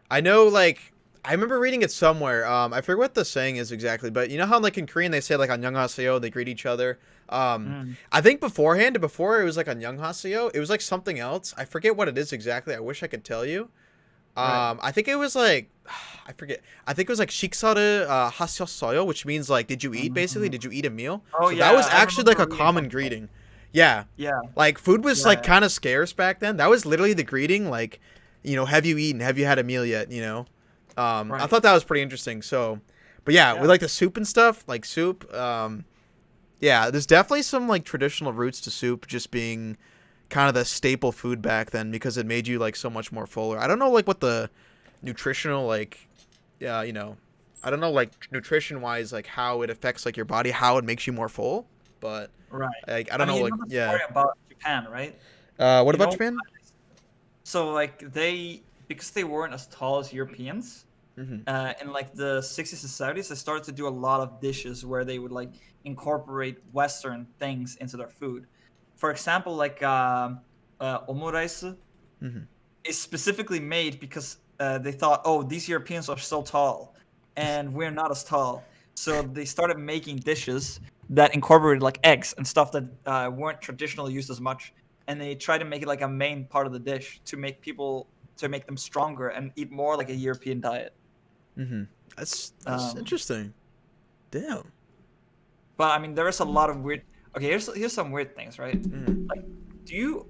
I know, like, I remember reading it somewhere. I forget what the saying is exactly, but you know how, like, in Korean they say, like, annyeonghaseyo, they greet each other. Mm, I think before it was, like, annyeonghaseyo, it was, like, something else. I forget what it is exactly. I wish I could tell you. right. I think it was, like, I forget. I think it was, like, 식사를 하셨어요, which means, like, did you eat, basically? Mhm. Did you eat a meal? Oh So that was yeah, I actually, like, remember a reading common something. greeting. Yeah. Yeah, Like, food was, yeah, like, yeah. kind of scarce back then. That was literally the greeting, like, have you eaten? Have you had a meal yet? I Right. thought that was pretty interesting. So, but yeah, with Yeah. like the soup and stuff, like soup, yeah, there's definitely some like traditional roots to soup just being kind of the staple food back then because it made you like so much more fuller. I don't know like what the nutritional like, yeah, I don't know like nutrition wise like how it affects like your body, how it makes you more full, but Right. like I I don't know mean, you like know the yeah. story about Japan, right? What You about know, Japan? so like because they weren't as tall as Europeans, Hmm. in like the 60s and 70s, they started to do a lot of dishes where they would like incorporate Western things into their food. For example, like omurice Hmm. is specifically made because they thought, oh, these Europeans are so tall, and we're not as tall. So they started making dishes that incorporated like eggs and stuff that weren't traditionally used as much, and they tried to make it like a main part of the dish to make them stronger and eat more like a European diet. Hmm. That's Um, interesting. Damn. but I mean, there is a lot of weird. Okay, here's some weird things, right? Hmm. Like, do you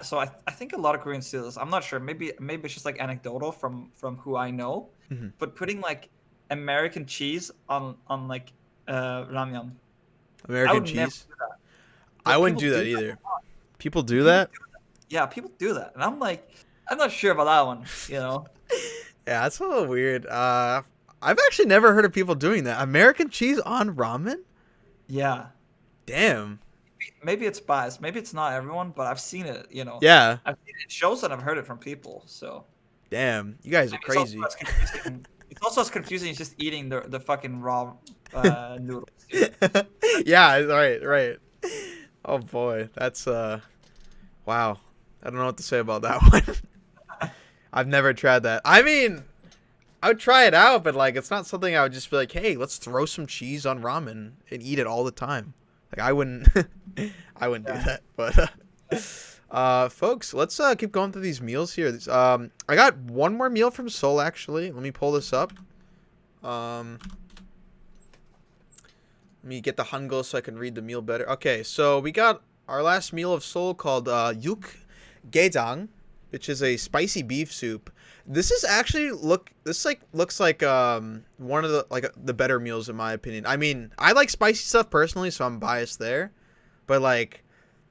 so I think a lot of Koreans do this. I'm not sure. Maybe it's just like anecdotal from who I know, Hmm. but putting like American cheese on like ramyun. I American would never cheese. do that, I but wouldn't people do do that that. either. People do People that? do that. Yeah, people do that, and I'm like, I'm not sure about that one. Yeah, that's a little weird. I've actually never heard of people doing that. American cheese on ramen? Yeah. Damn. Maybe it's biased. Maybe it's not everyone, but I've seen it. Yeah. I've seen it in shows and I've heard it from people. So Damn, you guys are It's also crazy. as confusing. It's also as confusing as just eating the fucking raw noodles, dude. Yeah, right. Oh boy, that's wow. I don't know what to say about that one. I've never tried that. I mean, I would try it out, but like it's not something I would just be like, "Hey, let's throw some cheese on ramen and eat it all the time." Like I wouldn't I wouldn't do Yeah. that. But folks, let's keep going through these meals here. I got one more meal from Seoul actually. Let me pull this up. Um Let me get the Hangul so I can read the meal better. Okay, so we got our last meal of Seoul called yuk gaejang, which is a spicy beef soup. This is actually looks like one of the better meals in my opinion. I mean, I like spicy stuff personally, so I'm biased there. But like,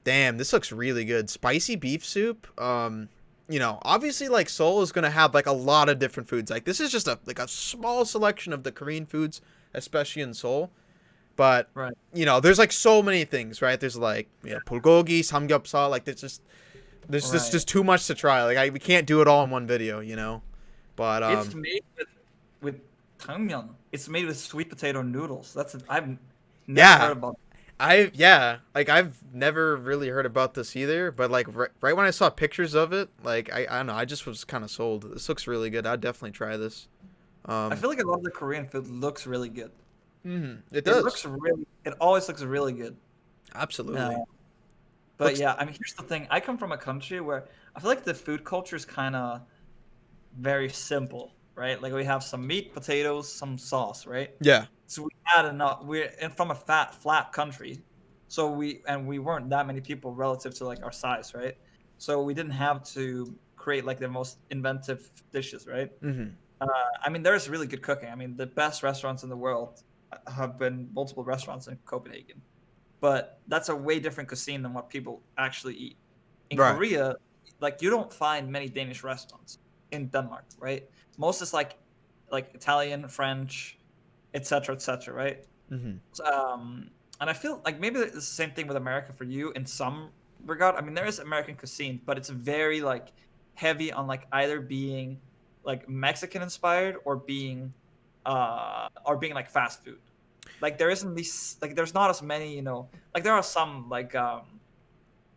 damn, this looks really good. Spicy beef soup. Obviously like Seoul is gonna have like a lot of different foods. Like this is just a small selection of the Korean foods, especially in Seoul. But Right. there's like so many things, right? There's like bulgogi, samgyeopsal. Like there's Right. just too much to try. Like we can't do it all in one video. But It's made with tangmyeon. It's made with sweet potato noodles. I've never heard yeah, about. I've never really heard about this either. But like right when I saw pictures of it, like I don't know, I just was kind of sold. This looks really good. I'd definitely try this. I Um, feel like a lot of the Korean food looks really good. it It does looks really. It always looks really good. Uh, absolutely but looks yeah, I mean, here's the thing. I come from a country where I feel like the food culture is kind of very simple, right? Like we have some meat, potatoes, some sauce, right? yeah. So we had enough. From a flat country, so we weren't that many people relative to like our size, right? So we didn't have to create like the most inventive dishes, right? Mm-hmm. Uh, I mean, there's really good cooking. I mean, the best restaurants in the world have been multiple restaurants in Copenhagen, but that's a way different cuisine than what people actually eat. In Right. Korea, like you don't find many Danish restaurants in Denmark, right? Most is like Italian, French, etc., right? Mm-hmm. So, and I feel like maybe it's the same thing with America for you in some regard. I mean, there is American cuisine, but it's very like heavy on like either being like Mexican inspired or being like fast food. Like there isn't these like there's not as many, like there are some like what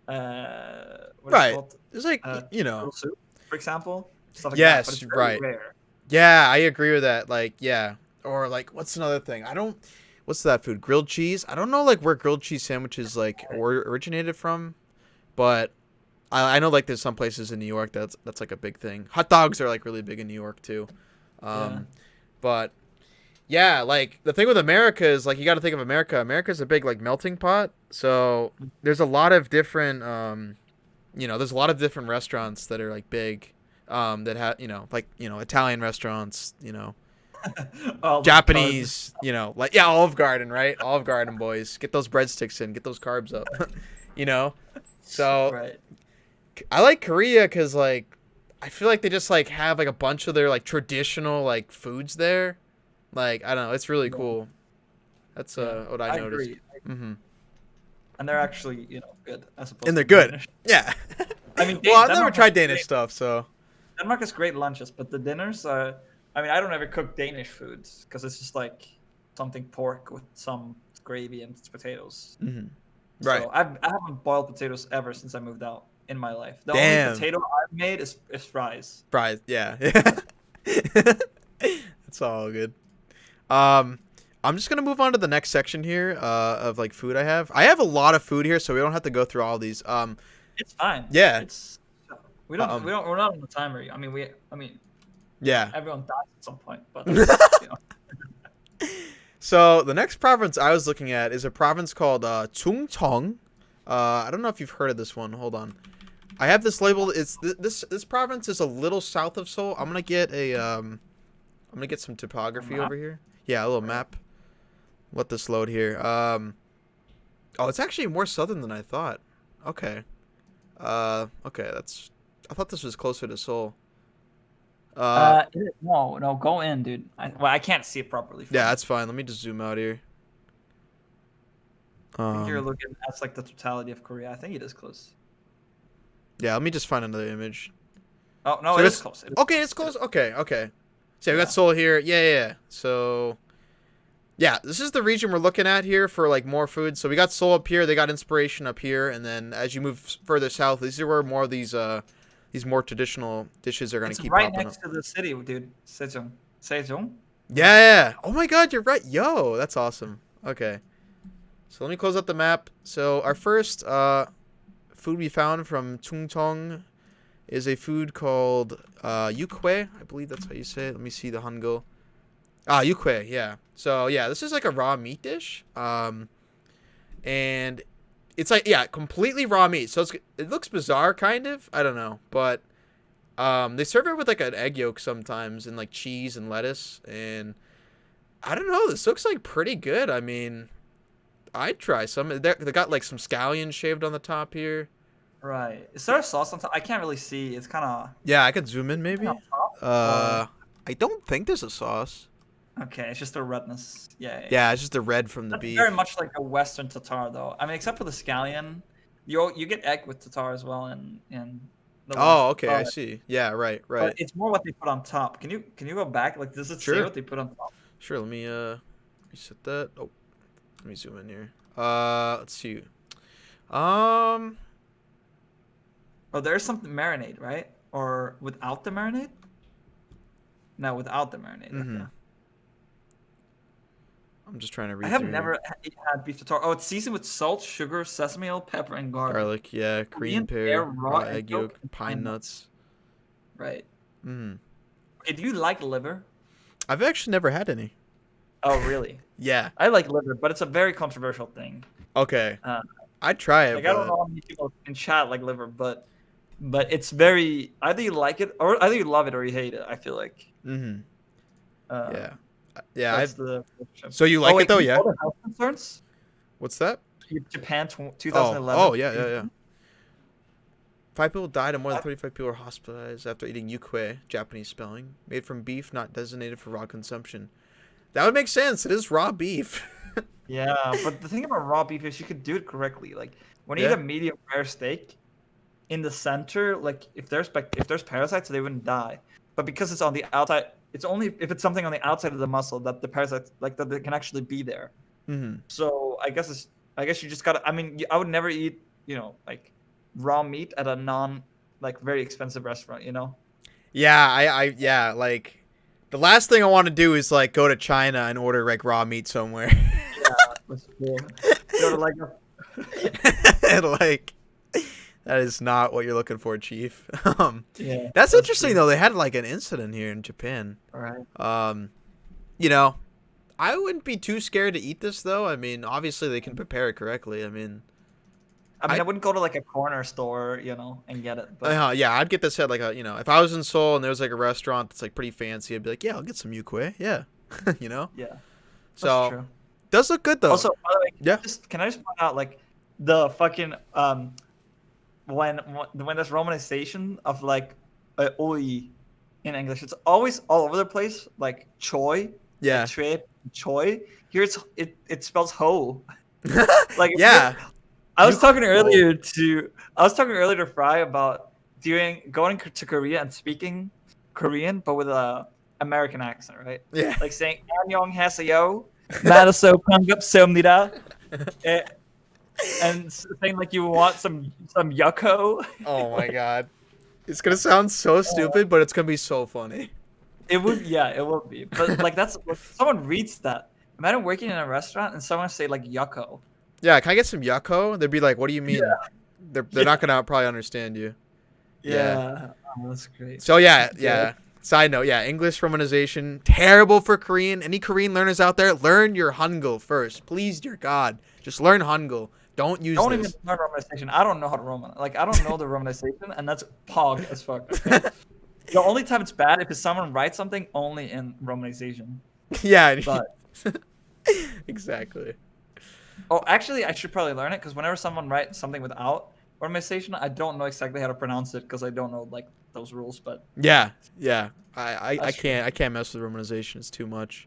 is it Right. called? It's like Turtle soup, for example, stuff like that, but yes, it's very right. rare. Yeah, I agree with that. Like, yeah. Or like what's another thing? What's that food? Grilled cheese? I don't know like where grilled cheese sandwiches like originated from, but I know like there's some places in New York that's like a big thing. Hot dogs are like really big in New York too. Yeah. But yeah, like the thing with America is like you got to think of America. America's a big like melting pot. So there's a lot of different there's a lot of different restaurants that are like big that have, like, Italian restaurants, Olive Garden. Japanese, like yeah, Olive Garden, right? Olive Garden boys, get those breadsticks in, get those carbs up, you know. So Right. I like Korea because like I feel like they just like have like a bunch of their like traditional like foods there. Like I don't know, it's really Yeah. cool. That's Yeah. what I I noticed. agree. Mm-hmm. And they're actually, good as And opposed they're to good. Danish. Yeah. I mean, Well, I've never Denmark has tried Danish great stuff, so Denmark has great lunches, but the dinners are. I mean, I don't ever cook Danish foods because it's just like something pork with some gravy and potatoes. right. So I haven't boiled potatoes ever since I moved out in my life. The only Damn. potato I've made is fries. Fries. Yeah. It's all good. Um, I'm just gonna move on to the next section here. Of like food I have. I have a lot of food here, so we don't have to go through all these. It's fine. Yeah. It's we're not on the timer. I mean, Yeah. everyone dies at some point, but that's. So the next province I was looking at is a province called Chungcheong. I don't know if you've heard of this one. Hold on. I have this labeled. It's this province is a little south of Seoul. I'm gonna get some topography over here. Yeah, a little map. Let this load here. Oh, it's actually more southern than I thought. Okay. Okay. I thought this was closer to Seoul. No, go in, dude. I can't see it properly. Yeah, that's fine. Let me just zoom out here. I think you're looking at like the totality of Korea. I think it is close. Yeah, let me just find another image. Oh no, So it is it's close. It is okay. It's close. close. Okay. So we Yeah. got Seoul here. Yeah. So yeah, this is the region we're looking at here for like more food. So we got Seoul up here. They got inspiration up here, and then as you move further south, these are where more of these more traditional dishes are gonna It's keep right popping up. next to the city, dude. Sejong. Sejong? Yeah. Yeah. Oh my God, you're right. Yo, that's awesome. Okay. So let me close up the map. So our first food we found from Chungcheong is a food called yukhae. I believe that's how you say it. Let me see the Hangul. Yukhae, yeah. So yeah, this is like a raw meat dish. And it's like completely raw meat. So it looks bizarre kind of. I don't know, but they serve it with like an egg yolk sometimes and like cheese and lettuce and I don't know. This looks like pretty good. I mean, I'd try some. They got like some scallions shaved on the top here. Right. Is there a sauce on top? I can't really see. It's kind of Yeah, I could zoom in on maybe. top, or I don't think there's a sauce. okay, it's just the redness. Yeah, Yeah. it's just the red from the That's very beef. much like a Western tartar, though. I mean, except for the scallion, you get egg with tartar as well in the Oh, West, okay, I see. Yeah, but right. it's more what they put on top. Can you go back? Like, does it say Sure, what they put on top? sure. Let me reset that. Oh, let me zoom in here. Let's see. Um, Oh, there's something marinade, right? Or without the marinade? No, without the marinade. Okay. I'm just trying to I read have through here. never had beef tartare. Oh, it's seasoned with salt, sugar, sesame oil, pepper, and garlic. Garlic, yeah, Korean Korean pear, pear, raw raw egg egg yolk, yolk, and pine pine nuts. nuts. Right. Mm. Okay, do you like liver? I've actually never had any. Oh, really? Yeah. I like liver, but it's a very controversial thing. Okay. Uh, I'd try it, like I don't but know how many people in chat like liver, but it's very either you like it or either you love it or you hate it. I feel like mm-hmm. uh, Yeah. Yeah, that's I've the. So you Oh like it wait, though, can you yeah? go to health concerns? What's that? Japan Oh, 2011. yeah. 5 people died and more than 35 people were hospitalized after eating yukhae, Japanese spelling, made from beef not designated for raw consumption. That would make sense. It is raw beef. Yeah, but the thing about raw beef is you could do it correctly. Like when you eat Yeah. a medium rare steak, in the center, like if there's parasites, they wouldn't die. But because it's on the outside, it's only if it's something on the outside of the muscle that the parasites like that they can actually be there. Mm-hmm. So I guess you just gotta. I mean, I would never eat like raw meat at a non like very expensive restaurant. Yeah, yeah, like the last thing I want to do is like go to China and order like raw meat somewhere. Yeah, that's cool. Go to like And, like that is not what you're looking for, Chief. yeah, That's that's interesting true. though. They had like an incident here in Japan. All right. Um, you know, I wouldn't be too scared to eat this though. I mean, obviously they can prepare it correctly. I mean, I mean, I I wouldn't go to like a corner store, and get it, but yeah, I'd get this at like if I was in Seoul and there was like a restaurant that's like pretty fancy, I'd be like, yeah, I'll get some yukhae. Yeah, you know. yeah, that's So true. does look good though. Also, by the way, Yeah. can I just point out like the fucking when there's romanization of like oi in English, it's always all over the place. Like choi, Yeah. like choi. Here it spells ho. Like Yeah. I was talking Ho. earlier to Fry about going to Korea and speaking Korean, but with a American accent, right? Yeah. Like saying 안녕하세요, 만나서 반갑습니다, and saying like you want some yucco. Oh my god. It's gonna sound so stupid, but it's gonna be so funny. It would be, but like that's if someone reads that. Imagine working in a restaurant and someone say like yucco. Yeah, can I get some yucco? They'd be like, "What do you mean?" Yeah. They're not gonna probably understand you. Yeah. Oh, that's great. So yeah. Side note, yeah, English romanization terrible for Korean. Any Korean learners out there, learn your Hangul first, please, dear God. Just learn Hangul. Don't use Don't this. even learn romanization. I don't know how to like I don't know the romanization, and that's pog as fuck. Okay? The only time it's bad if someone writes something only in romanization. Yeah. But Exactly. oh, actually, I should probably learn it because whenever someone writes something without romanization, I don't know exactly how to pronounce it because I don't know like those rules. But Yeah. I That's true. can't mess with romanization. It's too much.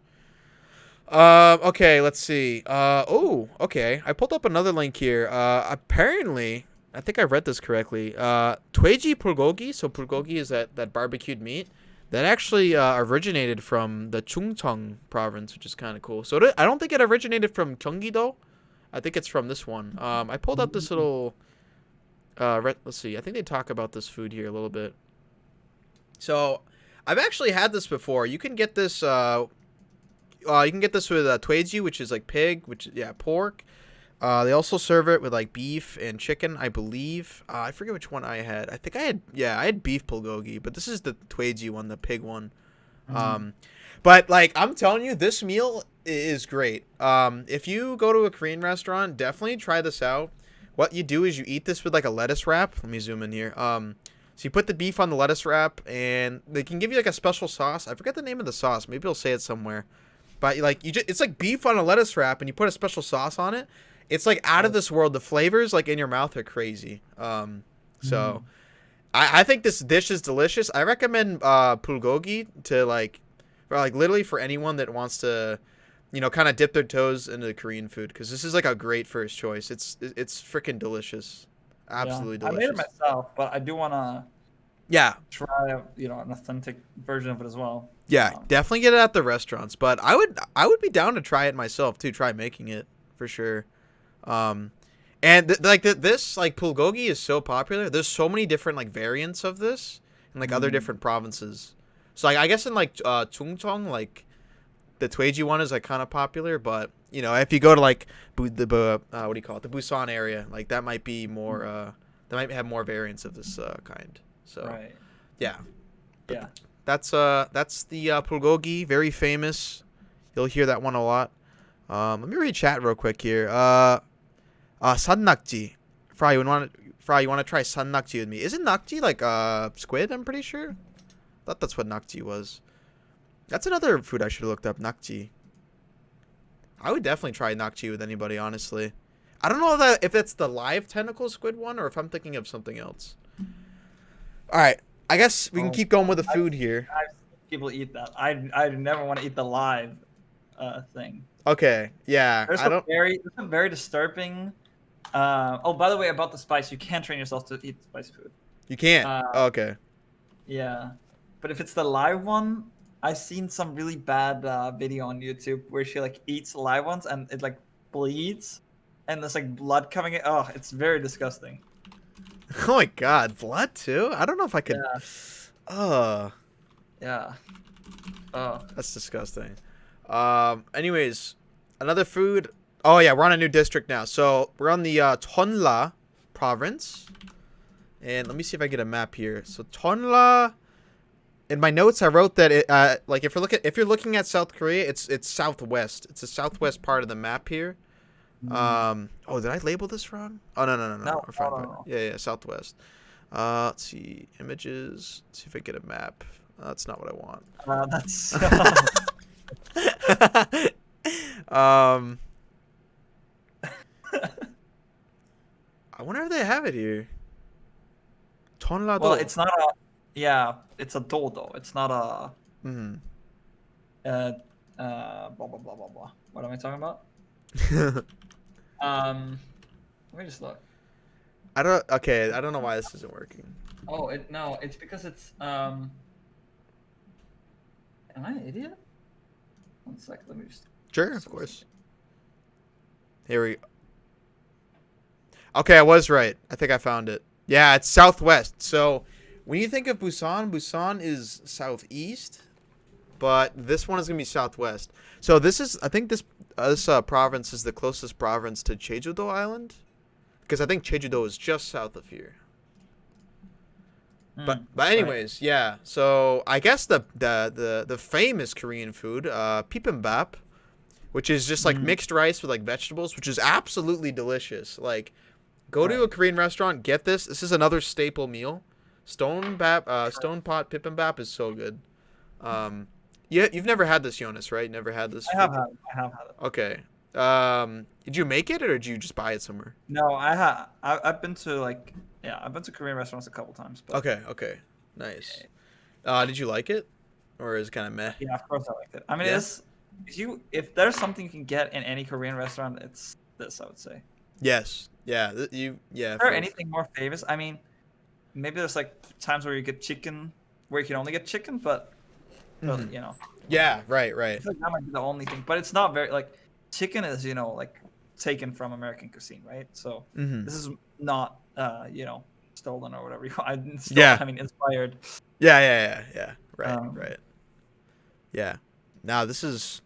Okay, let's see. Okay. I pulled up another link here. Apparently, I think I read this correctly. Tweji bulgogi, so bulgogi is that barbecued meat that actually originated from the Chungcheong province, which is kind of cool. So I don't think it originated from Gyeonggi-do. I think it's from this one. I pulled up this little. Let's see. I think they talk about this food here a little bit. So I've actually had this before. You can get this. You can get this with tweji, which is like pig, which pork. They also serve it with like beef and chicken, I believe. I forget which one I had. I think I had beef bulgogi, but this is the tweji one, the pig one. But like I'm telling you, this meal is great. If you go to a Korean restaurant, definitely try this out. What you do is you eat this with like a lettuce wrap. Let me zoom in here. So you put the beef on the lettuce wrap, and they can give you like a special sauce. I forget the name of the sauce. Maybe I'll say it somewhere. But like it's like beef on a lettuce wrap, and you put a special sauce on it. It's like out of this world. The flavors like in your mouth are crazy. So I think this dish is delicious. I recommend bulgogi to like literally for anyone that wants to, kind of dip their toes into the Korean food, because this is like a great first choice. It's freaking delicious, absolutely delicious. I made it myself, but I do wanna try an authentic version of it as well. Yeah, definitely get it at the restaurants. But I would be down to try it myself too. Try making it for sure. And this like bulgogi is so popular. There's so many different like variants of this in like other different provinces. So like I guess in like Chungcheong, like the tweji one is like kind of popular. But if you go to like what do you call it, the Busan area, like that might be more. They might have more variants of this kind. So right. Yeah. Yeah. That's the bulgogi, very famous. You'll hear that one a lot. Let me read chat real quick here. Sannakji. Fry, you want to try sannakji with me? Isn't nakji like squid? I'm pretty sure. Thought that's what nakji was. That's another food I should have looked up. Nakji. I would definitely try nakji with anybody, honestly. I don't know if that's the live tentacle squid one or if I'm thinking of something else. All right. I guess we can keep going with the food here. I've seen people eat that. I never want to eat the live thing. Okay, yeah. There's some very disturbing. Oh, by the way, about the spice, you can't train yourself to eat spicy food. You can't. Okay. Yeah, but if it's the live one, I've seen some really bad video on YouTube where she like eats live ones and it like bleeds, and there's like blood coming in. Oh, it's very disgusting. Oh my god, blood too? I don't know if I could. Yeah. Oh. That's disgusting. Anyways, another food. Oh yeah, we're on a new district now. So we're on the Jeonla province, and let me see if I get a map here. So Jeonla. In my notes, I wrote that it like if you're looking at South Korea, it's southwest. It's the southwest part of the map here. Oh, did I label this wrong? Oh no. No. Yeah, southwest. Let's see images. Let's see if I get a map. That's not what I want. That's. I wonder if they have it here. Jeonla-do. Well, it's not a. Yeah, it's a do though. It's not a. Blah blah blah blah blah. What am I talking about? Let me just look. I don't know why this isn't working. Oh, it's because it's Am I an idiot? 1 sec, let me just. Sure, of course. Here we go. Okay, I was right. I think I found it. Yeah, it's southwest. So when you think of Busan, Busan is southeast, but this one is gonna be southwest. So I think this province is the closest province to Jeju-do Island, because I think Jeju-do is just south of here. But anyways, yeah. So I guess the famous Korean food, bibimbap, which is just like mixed rice with like vegetables, which is absolutely delicious. Like, go to a Korean restaurant, get this. This is another staple meal. Stone pot bibimbap is so good. You've never had this, Jonas, right? Never had this. I have had it. Okay. Did you make it or did you just buy it somewhere? No, I've been to I've been to Korean restaurants a couple times. But... Okay. Nice. Did you like it, or is it kind of meh? Yeah, of course I liked it. I mean, if there's something you can get in any Korean restaurant, it's this, I would say. Yes. Yeah. Yeah. Is there anything more famous? I mean, maybe there's like times where you get chicken, where you can only get chicken, but Mhm. you know, Yeah. Right. I Right. feel like that might be the only thing. But it's not very like chicken is like taken from American cuisine, right? So Mhm. this is not stolen or whatever you I stolen. Yeah. I mean inspired. Yeah. Yeah. Yeah. Yeah. Right. Um, Right. Yeah. Now this is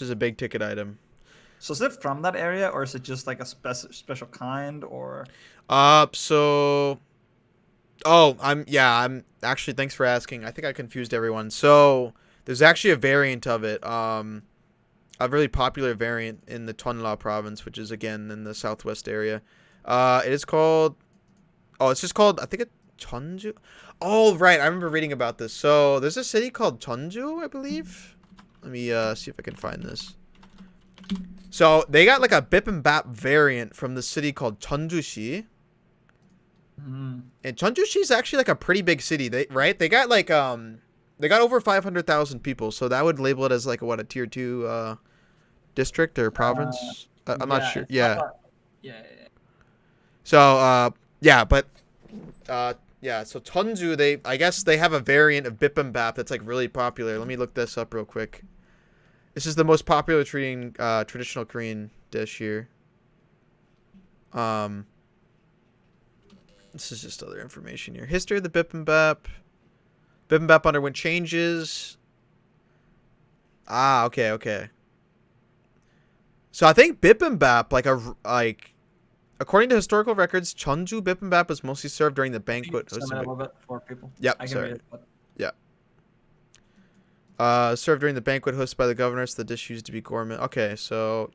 a big ticket item. so is it from that area or is it just like a special kind or? So oh, I'm actually thanks for asking. I think I confused everyone. So there's actually a variant of it. A really popular variant in the Tonla province, which is again in the southwest area. It is called. Oh, it's just called. I think it Cheonju. Oh, right. I remember reading about this. So there's a city called Cheonju, I believe. Let me see if I can find this. So they got like a bibimbap variant from the city called Cheonju-si. Mm, And Cheonju-si is actually like a pretty big city. They got like they got over 500,000 people. So that would label it as like a tier 2 district or province. I'm not yeah, sure. it's not Yeah. that. Yeah. So yeah, but yeah, so Cheonju, I guess they have a variant of bibimbap that's like really popular. Let me look this up real quick. This is the most popular traditional Korean dish here. Um this is just other information here. History of the bibimbap. Bibimbap underwent changes. Ah, okay. So I think bibimbap according to historical records, Cheonju bibimbap was mostly served during the Can you banquet. sum it a little bit for people? Yep, I can sorry. read it. But... Yeah. Served during the banquet hosted by the governor, so the dish used to be gourmet. Okay, so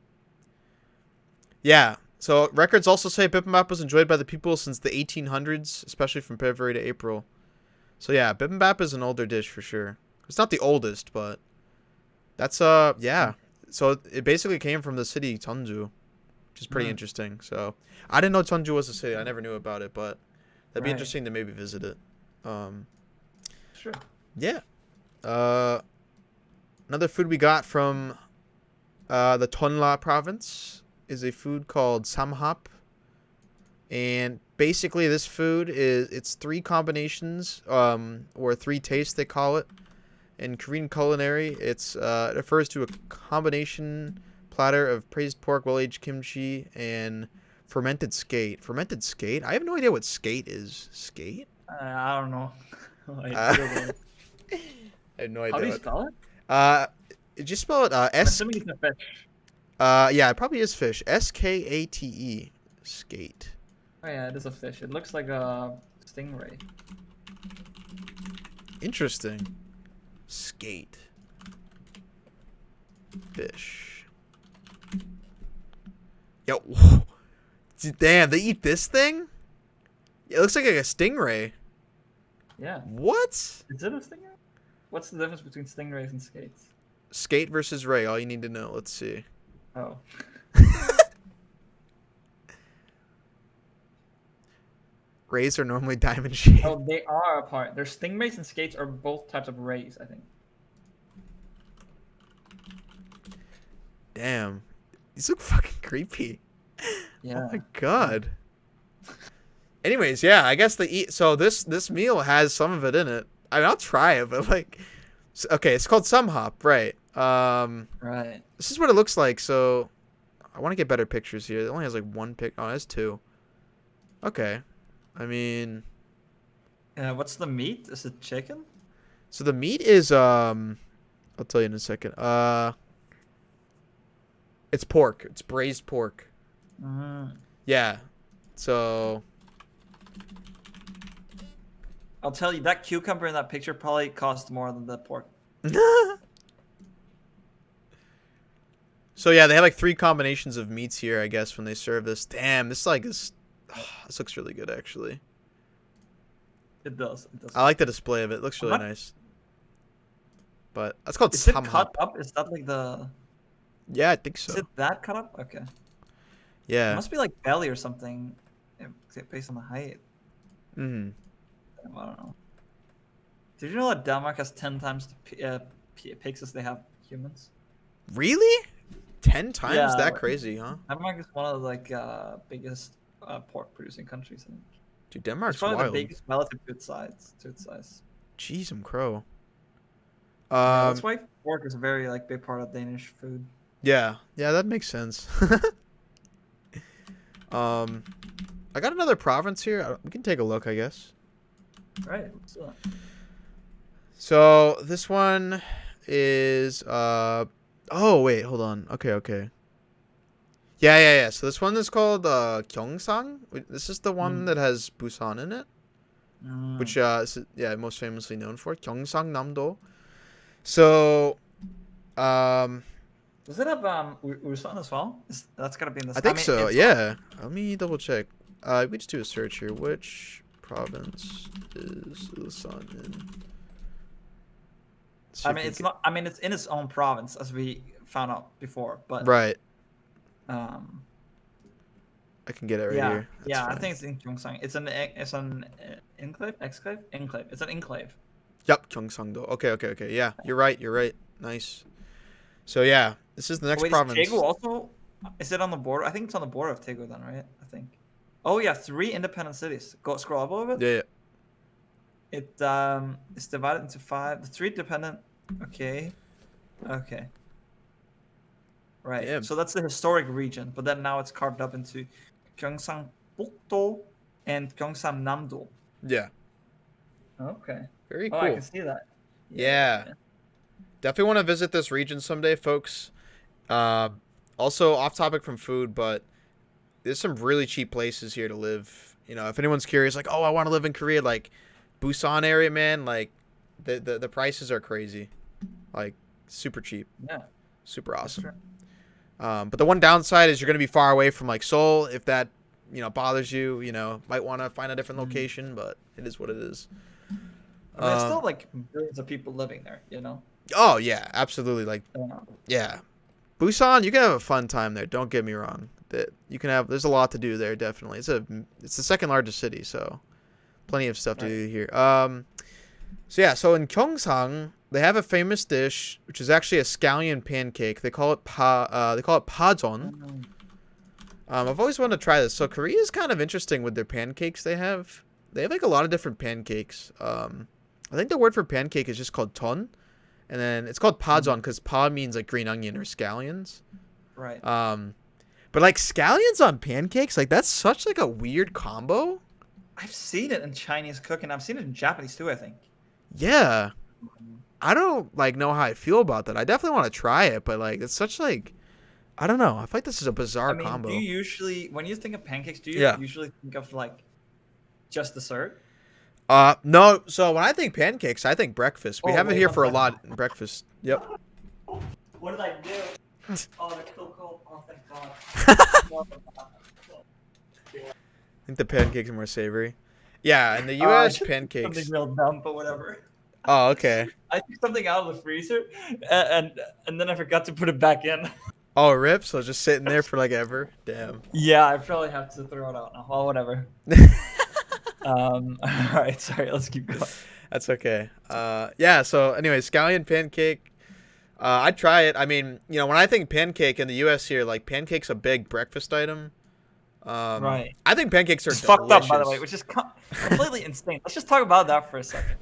yeah. So records also say bibimbap was enjoyed by the people since the 1800s, especially from February to April. So yeah, bibimbap is an older dish for sure. It's not the oldest, but that's yeah. So it basically came from the city Cheonju, which is pretty Mm, interesting. So I didn't know Cheonju was a city. I never knew about it, but that'd be right. interesting to maybe visit it. Um, Sure. yeah. Another food we got from the Tonla province is a food called samhap, and basically this food it's three combinations, or three tastes they call it. In Korean culinary, it refers to a combination platter of praised pork, well-aged kimchi, and fermented skate. Fermented skate? I have no idea what skate is. Skate? I don't know. Wait, Uh, Google. I have no How do idea you what. spell it? Uh, just spell it I'm S. assuming it's a fish. Yeah, it probably is fish. Skate. Skate. Oh yeah, it is a fish. It looks like a stingray. Interesting. Skate. Fish. Yo. Damn, they eat this thing? It looks like a stingray. Yeah. What? Is it a stingray? What's the difference between stingrays and skates? Skate versus ray. All you need to know. Let's see. Oh. Rays are normally diamond shaped. Oh, they are apart. Their stingrays and skates are both types of rays, I think. Damn. These look fucking creepy. Yeah. Oh my god. Anyways, yeah, I guess they eat. So this meal has some of it in it. I mean, I'll try it, but like, okay, it's called samhap, right? Right. This is what it looks like. So I want to get better pictures here. It only has like one pic. Oh, it has two. Okay. I mean, What's the meat? Is it chicken? so the meat is I'll tell you in a second. It's pork. It's braised pork. Mm. Yeah. So I'll tell you, that cucumber in that picture probably costs more than the pork. So yeah, they have like three combinations of meats here, I guess, when they serve this. Damn, this like is this looks really good actually. It does. It does. I like the display of it. It looks really What? nice. But that's called Is it cut samhap. up? Is that like the? Yeah, I think Is so. it that cut up? Okay. It Yeah. must be like belly or something, based on the height. Mhm. I don't know. Did you know that Denmark has 10 times the pigs as they have humans? Really? 10 times? Yeah, That crazy, huh? Denmark is one of the like biggest pork producing countries. I think. Dude, It's Denmark's probably the wild. biggest relative to its size. Jeez, I'm crow. Yeah, that's Um, why pork is a very like big part of Danish food. yeah, that makes sense. um, I got another province here. We can take a look, I guess. Right. Let's do that. So this one is oh wait, hold on. Okay. Yeah. So this one is called Gyeongsang. This is the one that has Busan in it, which is, most famously known for Gyeongsang Namdo. So Does it have Ulsan as well? That's gotta be in this. I think so. It's Yeah. Let me double check. We just do a search here. Which province is Busan in? See I if mean, we it's can- not. I mean, it's in its own province, as we found out before. But Right. um, I can get it right yeah, here. That's I fine. think it's in Gyeongsang. It's an enclave, enclave. It's an enclave. Yep, Gyeongsangdo. Okay. Yeah, you're right. Nice. So yeah, this is the next Wait, province. is Daegu also? Is it on the border? I think it's on the border of Daegu then, right? I think. Oh yeah, 3 independent cities. Go scroll up a little bit. Yeah. It is divided into 5. The 3 dependent. Okay. Right. Damn. So that's the historic region, but then now it's carved up into Gyeongsang Bukdo and Gyeongsang Namdo. Yeah. Okay. Very Oh, cool. I can see that. Yeah. Definitely want to visit this region someday, folks. Also off topic from food, but there's some really cheap places here to live. You know, if anyone's curious, like, oh, I want to live in Korea, like Busan area, man, like the prices are crazy, like super cheap, Yeah. super That's awesome. true. But the one downside is you're gonna be far away from like Seoul. If that bothers you, might want to find a different location. But it is what it is. I mean, there's still like billions of people living there, you know. Oh yeah, absolutely. Like yeah, Busan, you can have a fun time there. Don't get me wrong. That you can have. There's a lot to do there. Definitely, it's the second largest city, so plenty of stuff to do here. So in Gyeongsang, they have a famous dish which is actually a scallion pancake. They call it pajeon. I've always wanted to try this. So Korea is kind of interesting with their pancakes. They have like a lot of different pancakes. I think the word for pancake is just called ton, and then it's called pajeon because pa means like green onion or scallions. Right. But like scallions on pancakes, like that's such like a weird combo. I've seen it in Chinese cooking. I've seen it in Japanese too, I think. Yeah. I don't like know how I feel about that. I definitely want to try it, but like it's such like I don't know. I feel like this is a bizarre combo. Do you usually, when you think of pancakes, do you usually think of like just dessert? No. So when I think pancakes, I think breakfast. We have it here for a lot. Breakfast. Yep. What did I do? Oh, the cocoa. Oh, thank God. I think the pancakes are more savory. Yeah, in the U.S., pancakes. Something real dumb, but whatever. Oh, okay. I took something out of the freezer, and then I forgot to put it back in. Oh, rip. So just sitting there for like ever. Damn. Yeah, I probably have to throw it out now. Well, whatever. All right, sorry. Let's keep going. That's okay. Yeah. So anyway, scallion pancake. I'd try it. I mean, when I think pancake in the U.S. here, like pancake's a big breakfast item. Right. I think pancakes are it's delicious. fucked up, by the way, which is completely insane. Let's just talk about that for a second.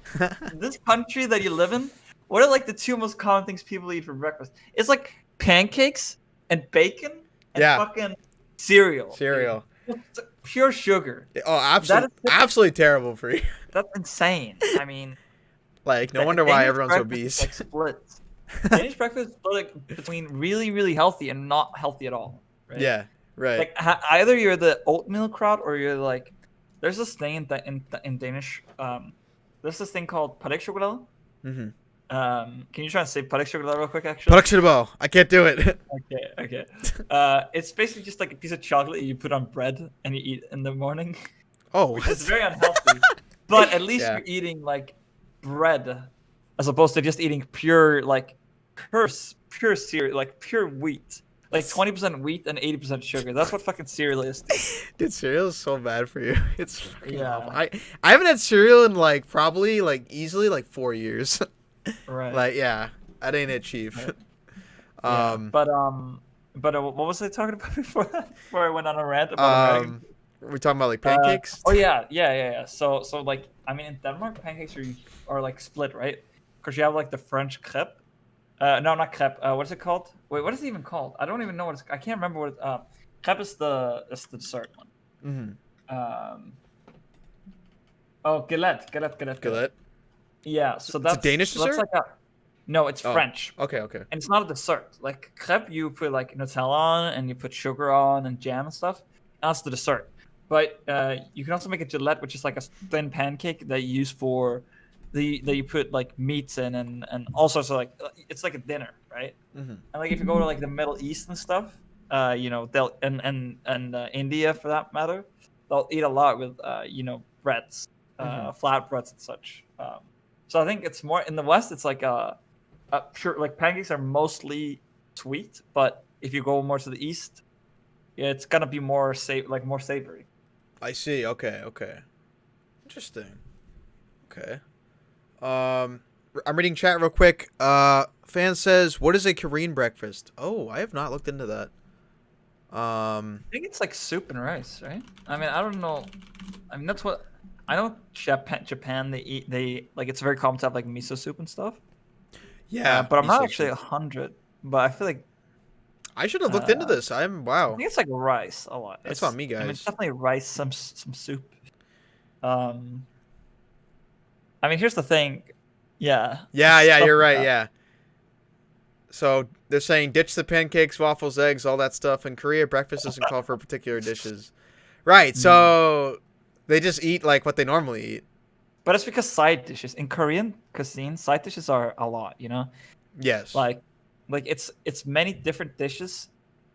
This country that you live in, what are like the 2 most common things people eat for breakfast? It's like pancakes and bacon and fucking cereal. Cereal. It's pure sugar. Oh, absolutely terrible for you. That's insane. I mean, like no wonder why everyone's obese. Like splits. Danish breakfast is split like, between really, really healthy and not healthy at all. Right? Yeah. Right. Like either you're the oatmeal crowd or you're like, there's this thing in Danish. There's this thing called parekchokolade. Mm-hmm. Can you try to say parekchokolade real quick? Actually. Parekchokolade. I can't do it. Okay. It's basically just like a piece of chocolate you put on bread and you eat in the morning. Oh, which is very unhealthy. But at least you're eating like bread, as opposed to just eating pure cereal, like pure wheat. Like 20% wheat and 80% sugar. That's what fucking cereal is. Dude, cereal is so bad for you. It's fucking awful. I haven't had cereal in like probably like easily like 4 years. Right. Like that ain't it, chief. Right. But But what was I talking about before that? Before I went on a rant about American. We're talking about like pancakes. Oh yeah. So like I mean in Denmark pancakes are like split, right? Because you have like the French crepe. No, not crepe. What is it called? Wait, what is it even called? I don't even know what it's. I can't remember what. Crepe is the dessert one. Mm-hmm. Um. Oh, galette. Galette. Yeah. So It's a Danish that's dessert. like a. No, it's Oh. French. Okay. Okay. And it's not a dessert. Like crepe, you put like Nutella on and you put sugar on and jam and stuff. That's the dessert. But you can also make a Gillette, which is like a thin pancake that you use for that you put like meats in and all sorts of like it's like a dinner, right? Mm-hmm. And like if you go to like the Middle East and stuff, they'll and India for that matter, they'll eat a lot with breads, flat breads and such. So I think it's more in the West. It's like sure, like pancakes are mostly sweet, but if you go more to the east, yeah, it's gonna be more more savory. I see. Okay. Okay. Interesting. Okay. I'm reading chat real quick. Fan says, "What is a Korean breakfast?" Oh, I have not looked into that. I think it's like soup and rice, right? I mean, I don't know. I mean, that's what I know. Japan, they eat. They like it's very common to have like miso soup and stuff. Yeah, But I'm not miso actually soup. 100. But I feel like I should have looked into this. I Wow. think it's like rice a lot. That's It's on me, I mean, it's guys. definitely rice, some soup. Um, I mean, here's the thing. Yeah. Yeah, It's yeah, stuff you're like right. that. Yeah. So they're saying ditch the pancakes, waffles, eggs, all that stuff. In Korea, breakfast doesn't call for particular dishes. Right. So they just eat like what they normally eat. But it's because side dishes in Korean cuisine, side dishes are a lot. Yes. Like it's many different dishes,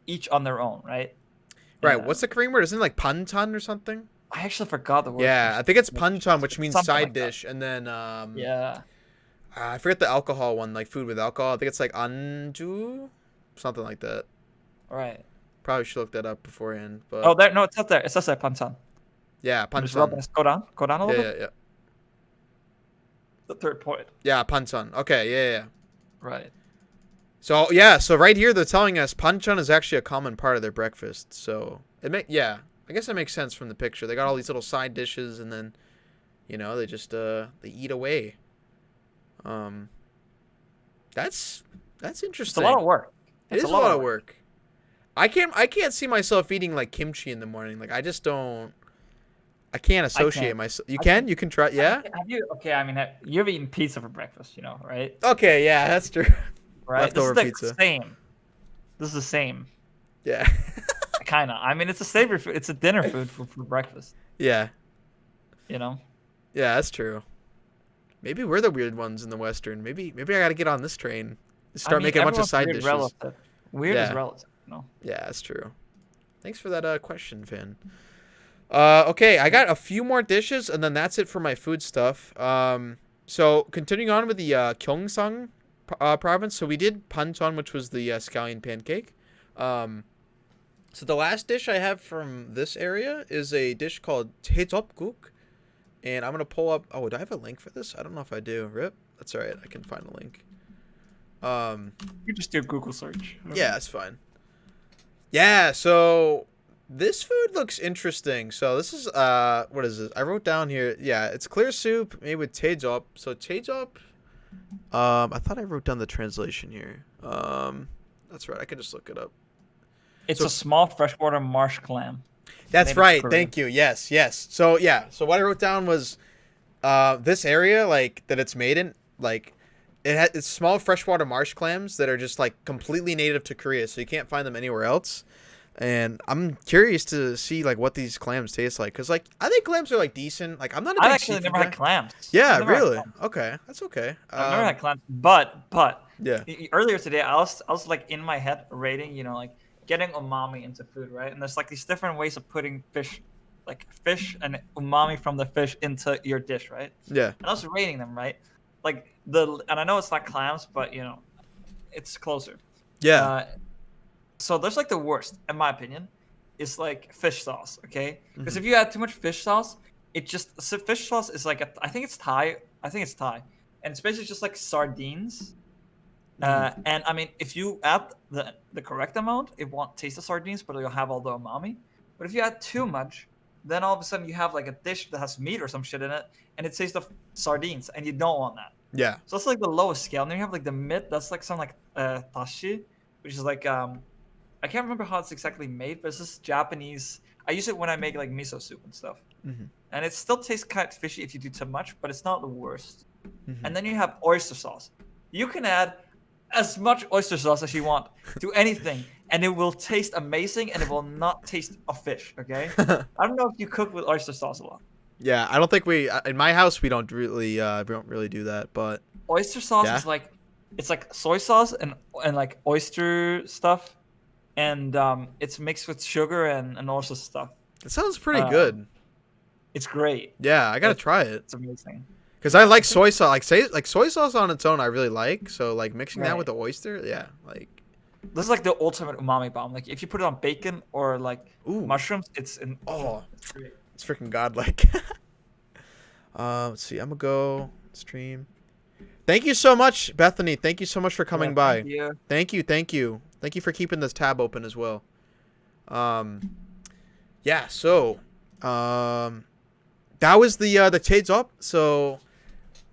each on their own, right? Right. What's the Korean word? Isn't it like panchan or something? I actually forgot the word. Yeah, I think it's panchan, which means Something side like that. dish, and then Yeah. I forget the alcohol one, like food with alcohol. I think it's like anju, something like that. Right. Probably should look that up beforehand, but Oh, there. No, it's not there. It says there, pansan. yeah, Just rub panchan. it. Go down a Yeah, little yeah, bit. yeah. The third point. Yeah, panchan. Okay, yeah. Right. So yeah, so right here they're telling us panchan is actually a common part of their breakfast. So yeah, I guess that makes sense from the picture. They got all these little side dishes, and then they just they eat away. That's It's interesting. a lot of work. It is a lot of work. I can't see myself eating like kimchi in the morning. Like I just don't. I can't associate myself. You can? You can try. Yeah. Have you? Okay. I mean, you've eaten pizza for breakfast, right? Okay. Yeah, that's true. Right. Leftover This is pizza. the same. This is the same. Yeah. Kind of. I mean, it's a savory food. It's a dinner food for breakfast. Yeah. You know. Yeah, that's true. Maybe we're the weird ones in the Western. Maybe I gotta get on this train. Start making a bunch of side dishes. Relative. Weird is Yeah. relative. Yeah, that's true. Thanks for that question, Finn. Okay, I got a few more dishes, and then that's it for my food stuff. So continuing on with the Gyeongsang province. So we did panchan, which was the scallion pancake. So the last dish I have from this area is a dish called taejopguk. And I'm going to pull up... Oh, do I have a link for this? I don't know if I do. Rip. That's all right. I can find a link. You just do a Google search. Yeah, that's fine. Yeah, so this food looks interesting. So this is... What is this? I wrote down here... Yeah, it's clear soup made with taejop. So taejop... I thought I wrote down the translation here. That's right. I can just look it up. It's a small freshwater marsh clam. That's right. Thank you. Yes. So yeah. So what I wrote down was, this area like that it's made in, like, it's small freshwater marsh clams that are just like completely native to Korea, so you can't find them anywhere else. And I'm curious to see like what these clams taste like, cause like I think clams are like decent. Like I'm not a big I've actually never had clams. Yeah, really? Okay, that's okay. I've never had clams, but yeah. Earlier today, I was like in my head rating, like getting umami into food, right? And there's like these different ways of putting fish and umami from the fish into your dish, right? Yeah. And I was rating them, right? Like and I know it's not clams, but it's closer. Yeah. So there's like the worst, in my opinion, is like fish sauce, okay? Because if you add too much fish sauce, fish sauce is like I think it's Thai, and it's basically just like sardines And I mean, if you add the correct amount, it won't taste the sardines, but it'll have all the umami. But if you add too much, then all of a sudden you have like a dish that has meat or some shit in it, and it tastes of sardines, and you don't want that. Yeah. So that's like the lowest scale. And then you have like the mid, that's like some like tashi, which is like I can't remember how it's exactly made, but it's this Japanese. I use it when I make like miso soup and stuff, Hmm. and it still tastes kind of fishy if you do too much, but it's not the worst. Hmm. And then you have oyster sauce. You can add as much oyster sauce as you want to anything, and it will taste amazing, and it will not taste of fish. Okay. I don't know if you cook with oyster sauce a lot. Yeah, I don't think we in my house we don't really do that, but Oyster sauce yeah. is like it's like soy sauce and like oyster stuff, and it's mixed with sugar and all sorts of stuff. It sounds pretty Um, good. it's great. Yeah, I gotta It's, try it. it's amazing. Cause I like soy sauce, like soy sauce on its own, I really like. So like mixing that Right. with the oyster, yeah, like This is like the ultimate umami bomb. Like if you put it on bacon or like ooh, mushrooms, oh, it's great. it's freaking godlike. Let's see, I'm gonna go stream. Thank you so much, Bethany. Thank you so much for coming by. Thank you. Thank you for keeping this tab open as well. Yeah. So, that was the Taejop. So,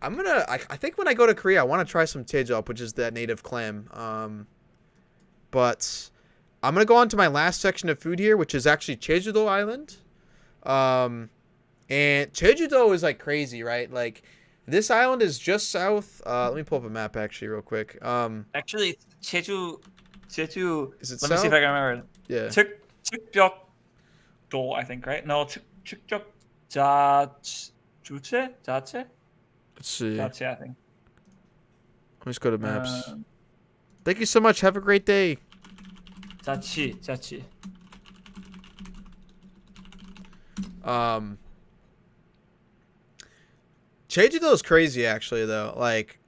I think when I go to Korea, I want to try some Taejop, which is that native clam. But I'm gonna go on to my last section of food here, which is actually Jeju-do Island. And Jeju-do is like crazy, right? Like this island is just south. Let me pull up a map actually real quick. Actually, Jeju. Is it Let me see south? if I can remember it. Yeah. Tukbyok-do, I think, right? No, Tukbyok Juche? Jache? Let's see. Let Jache, I think. me just go to maps. Um, Thank you so much. Have a great day. Jachi. Jeju-do is crazy actually though. Like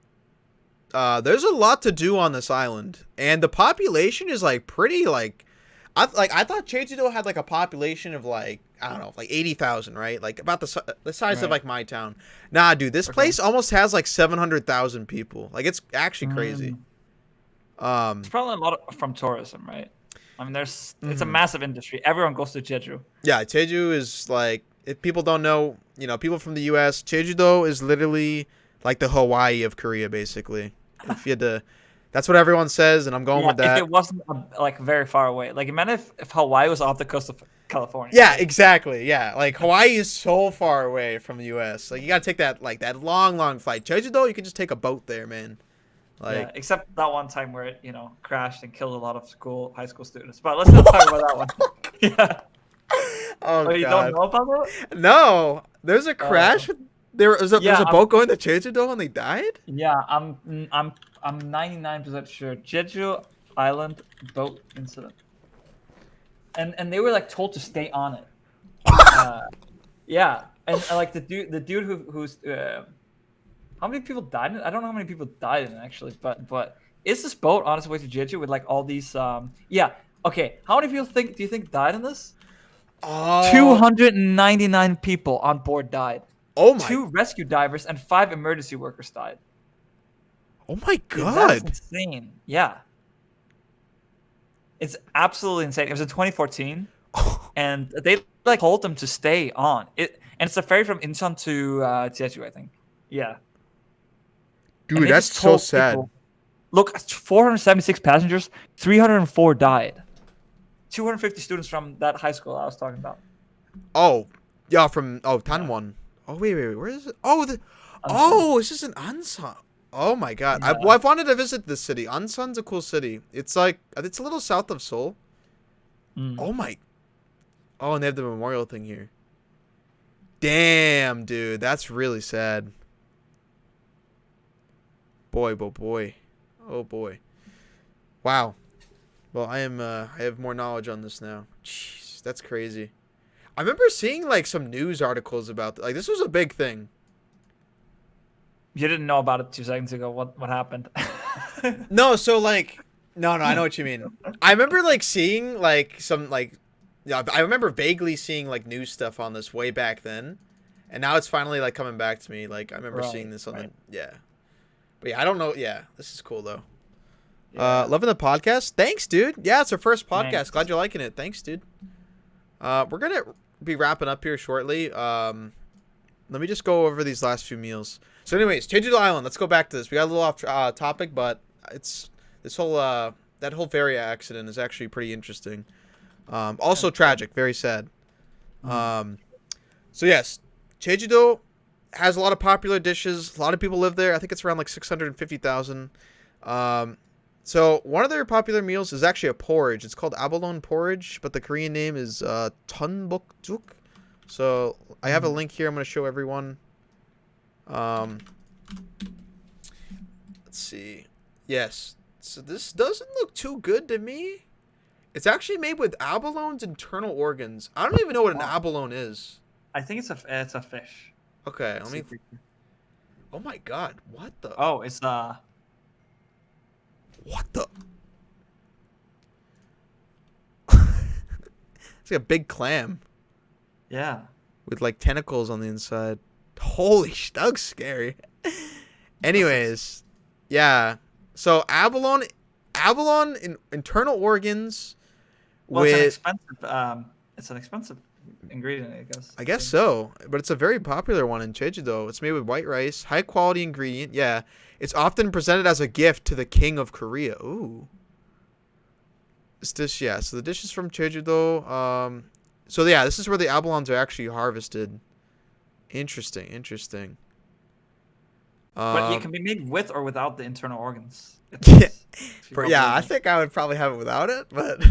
there's a lot to do on this island, and the population is like pretty like I thought Jeju-do had like a population of like I don't know, like 80,000, right? Like about the size of Right. like my town. Nah, dude, this Okay. place almost has like 700,000 people. Like it's actually crazy. It's probably a lot from tourism, right? I mean, it's a Mhm. massive industry. Everyone goes to Jeju. Yeah, Jeju is like if people don't know, people from the US, Jeju-do is literally like the Hawaii of Korea basically. If you had to that's what everyone says and I'm going Yeah, with that. if it wasn't like very far away. Like imagine if Hawaii was off the coast of California. Yeah, exactly. Yeah, like Hawaii is so far away from the U.S. Like you gotta take that long flight. Jeju-do, you can just take a boat there, man. Like, Yeah, except that one time where it, crashed and killed a lot of high school students. But let's not talk about that one. Yeah. oh Oh, you god, don't know about that? no. There's a crash. There's Yeah, a boat going to Jeju-do and they died. Yeah, I'm 99% sure. Jeju Island boat incident. And they were like told to stay on it. Yeah, and like the dude who's how many people died in it? I don't know how many people died in it actually, but is this boat on its way to Jeju with like all these yeah, okay. How many people do you think died in this? Oh, 299 people on board died. oh my, 2 rescue divers and 5 emergency workers died. oh my Dude, that's god. insane. Yeah. It's absolutely insane. It was in 2014, and they like told them to stay on it. And it's a ferry from Incheon to Jeju, I think. Yeah. And Dude, they that's just so told sad. people, look, 476 passengers, 304 died. 250 students from that high school I was talking about. Oh, yeah, from Tanwon. Oh wait, where is it? It's just an Ansan. Oh my god. Yeah. I've wanted to visit this city. Ansan's a cool city. It's like it's a little south of Seoul. Mm. Oh my. Oh, and they have the memorial thing here. Damn, dude, that's really sad. Boy. Oh boy. Wow. Well, I have more knowledge on this now. Jeez, that's crazy. I remember seeing like some news articles about like this was a big thing. You didn't know about it 2 seconds ago. What happened? No, so like no, I know what you mean. I remember like seeing like some like yeah, I remember vaguely seeing like news stuff on this way back then. And now it's finally like coming back to me. Like I remember seeing this on the yeah. But yeah, I don't know. Yeah, this is cool though. Yeah. Loving the podcast. Thanks, dude. Yeah, it's our first podcast. Thanks. Glad you're liking it. Thanks, dude. We're gonna be wrapping up here shortly. Let me just go over these last few meals. So, anyways, Jeju Island. Let's go back to this. We got a little off topic, but it's this whole that whole ferry accident is actually pretty interesting. Also tragic, very sad. So yes, Jeju has a lot of popular dishes. A lot of people live there. I think it's around like 650,000. So one of their popular meals is actually a porridge. It's called abalone porridge, but the Korean name is tunbokjuk. So I have a link here. I'm going to show everyone. Let's see. Yes. So this doesn't look too good to me. It's actually made with abalone's internal organs. I don't even know what an abalone is. I think it's a fish. Okay, let me. Oh my god! What the? Oh, it's What the? It's like a big clam Yeah. with like tentacles on the inside. Holy sh! That looks scary. Anyways, yeah. So abalone in internal organs. Well, With it's an expensive ingredient, I guess. I guess so, but it's a very popular one in Jeju-do. It's made with white rice, high quality ingredient. Yeah, it's often presented as a gift to the king of Korea. Ooh, this dish, yeah. So the dish is from Jeju-do. So yeah, this is where the abalones are actually harvested. Interesting. But it can be made with or without the internal organs. I think I would probably have it without it, but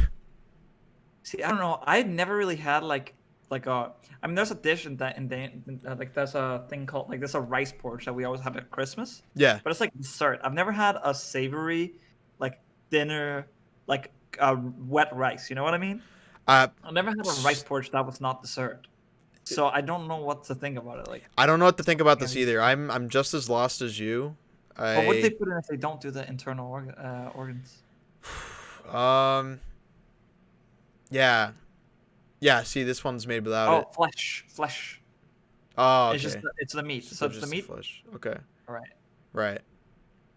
See, I don't know. I've never really had like a. I mean, there's a dish like there's a thing called like there's a rice porridge that we always have at Christmas. yeah. But it's like dessert. I've never had a savory, like dinner, like wet rice. You know what I mean? I've never had a rice porridge that was not dessert. So I don't know what to think about it. Like I don't know what to think about this either. I'm just as lost as you. But what do they put in if they don't do the internal organs? Yeah. See, this one's made without it. Flesh. Oh, okay. It's just it's the meat. So it's the meat. Flesh. Okay. Right. Right.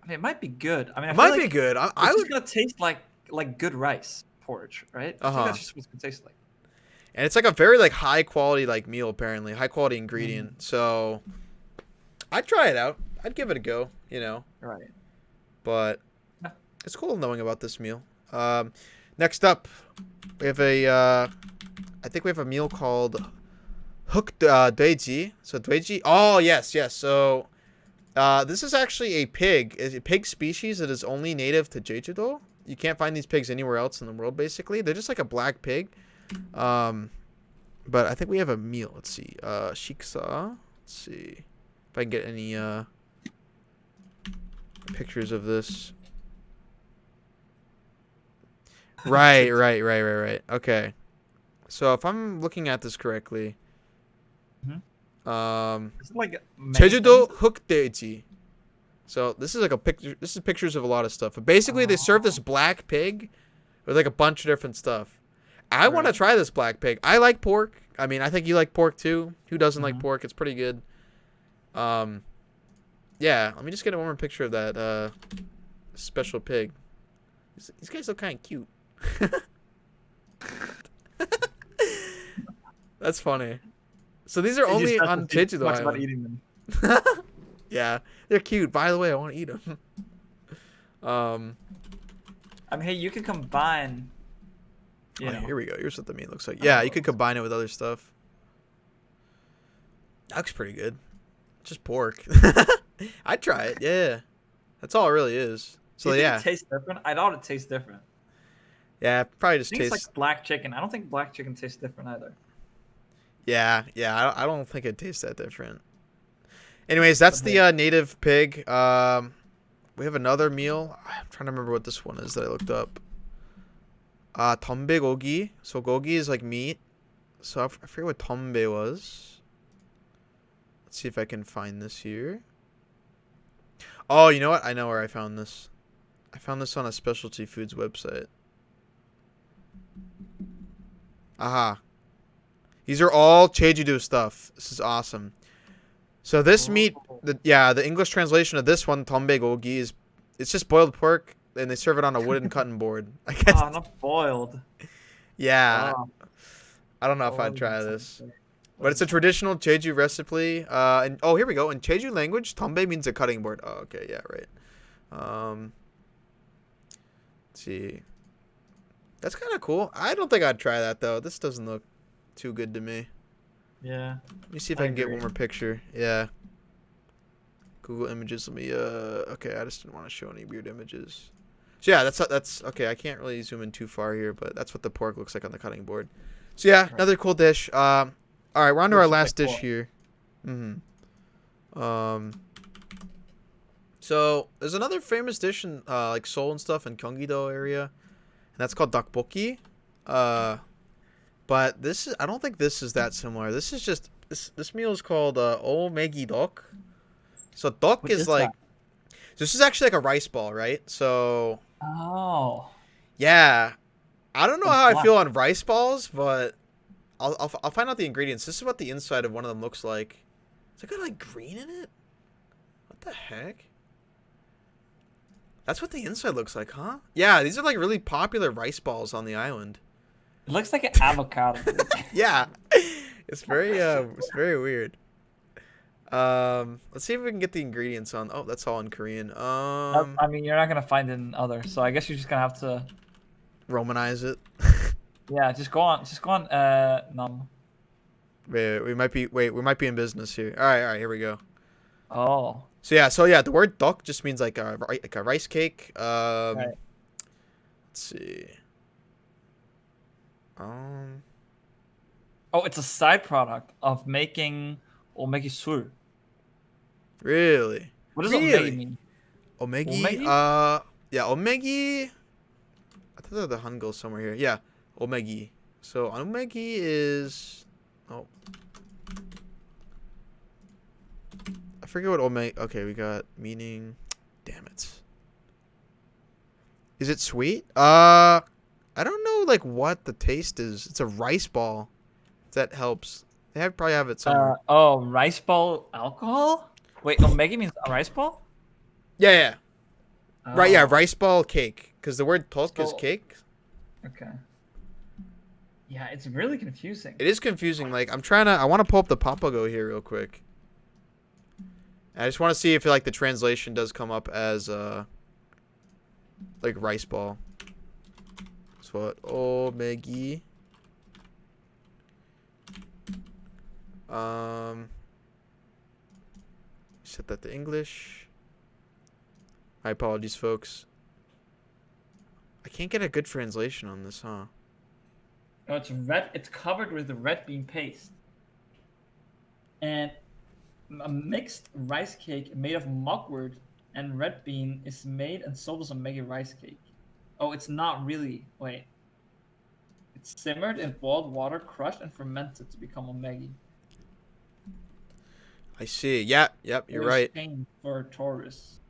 I mean, it might be good. I mean, It might be good. I It's would. just gonna taste like good rice porridge, right? I think that's just what it's gonna taste like. And it's like a very like high quality like meal apparently, high quality ingredient. So I'd try it out. I'd give it a go. Right. But Yeah. it's cool knowing about this meal. Next up, we have I think we have a meal called hook doeji. So doeji. Oh yes. So this is actually a pig. It's a pig species that is only native to Jeju-do. You can't find these pigs anywhere else in the world. Basically, they're just like a black pig. But I think we have a meal. Let's see. Shiksa. Let's see if I can get any pictures of this. Right. Okay. So if I'm looking at this correctly, It's like Jeju-do hookdaeji. So this is like a picture. This is pictures of a lot of stuff. But basically, they serve this black pig with like a bunch of different stuff. I want to try this black pig. I like pork. I mean, I think you like pork too. Who doesn't like pork? It's pretty good. Yeah. Let me just get one more picture of that special pig. These guys look kind of cute. That's funny. So these are only on Jeju about Island. eating them. Yeah, they're cute. By the way, I want to eat them. I mean, hey, you can combine. Here we go. Here's what the meat looks like. Yeah, you could combine it with other stuff. That looks pretty good. Just pork. I'd try it. Yeah, that's all it really is. So Do you think yeah, it tastes different? I thought it tastes different. yeah, probably just I think tastes. it's like black chicken. I don't think black chicken tastes different either. Yeah. I don't think it tastes that different. Anyways, that's the native pig. We have another meal. I'm trying to remember what this one is that I looked up. Tombe gogi. So gogi is like meat. So I forget what tombe was. Let's see if I can find this here. Oh, you know what? I know where I found this. I found this on a specialty foods website. Aha. These are all Jeju-do stuff. This is awesome. So this meat, the English translation of this one, tombe gogi, it's just boiled pork. and they serve it on a wooden cutting board. I guess. Oh, not boiled. Yeah. Oh, I don't know if I'd boiled try sounds this. great. But it's a traditional Jeju recipe. And oh, here we go. In Jeju language, tombe means a cutting board. Oh, okay, yeah, right. Let's see. That's kind of cool. I don't think I'd try that though. This doesn't look too good to me. Yeah. Let me see if I can get one more picture. Yeah. Google Images. Let me. Okay, I just didn't want to show any weird images. So yeah, that's okay. I can't really zoom in too far here, but that's what the pork looks like on the cutting board. So yeah, another cool dish. All right, we're on to our last dish here. So there's another famous dish in like Seoul and stuff in Gyeonggi-do area, and that's called tteokbokki. But this is I don't think this is that similar. This is just this meal is called omegi dok. So dok is like this is actually like a rice ball, right? So Oh. yeah, I don't know how I Black. feel on rice balls, but I'll find out the ingredients. This is what the inside of one of them looks like. Is it got like green in it? What the heck? That's what the inside looks like, huh? Yeah, these are like really popular rice balls on the island. It looks like an avocado. Yeah, it's very weird. Let's see if we can get the ingredients on. Oh, that's all in Korean. I mean, you're not gonna find it in other, so I guess you're just gonna have to. Romanize it. Yeah, just go on. Num. Wait, we might be in business here. All right, here we go. Oh. So yeah, the word dok just means like a rice cake. Right. Let's see. Oh, it's a side product of making omegi sul. Really? What does Really? omegi mean? Omegi? Omegi? Yeah, omegi. I thought the Hangul somewhere here. Yeah, omegi. So omegi is. Oh. I forget what omegi. Okay, we got meaning. Damn it. Is it sweet? I don't know like what the taste is. It's a rice ball. If that helps. They probably have it somewhere. Rice ball alcohol? Wait, omegi means a rice ball? Yeah. Right, yeah, Oh, rice ball cake. Because the word tok is So- cake. Okay. Yeah, it's really confusing. It is confusing. Like, I want to pull up the Papago here real quick. I just want to see if, like, the translation does come up as, like, rice ball. So, what? Omegi. Set that to English. My apologies, folks. I can't get a good translation on this, huh? Oh, it's red. It's covered with red bean paste. And a mixed rice cake made of mugwort and red bean is made and sold as a omegi rice cake. Oh, it's not really. Wait. It's simmered in boiled water, crushed and fermented to become omegi. I see. Yep, It you're was right. changed for tourists.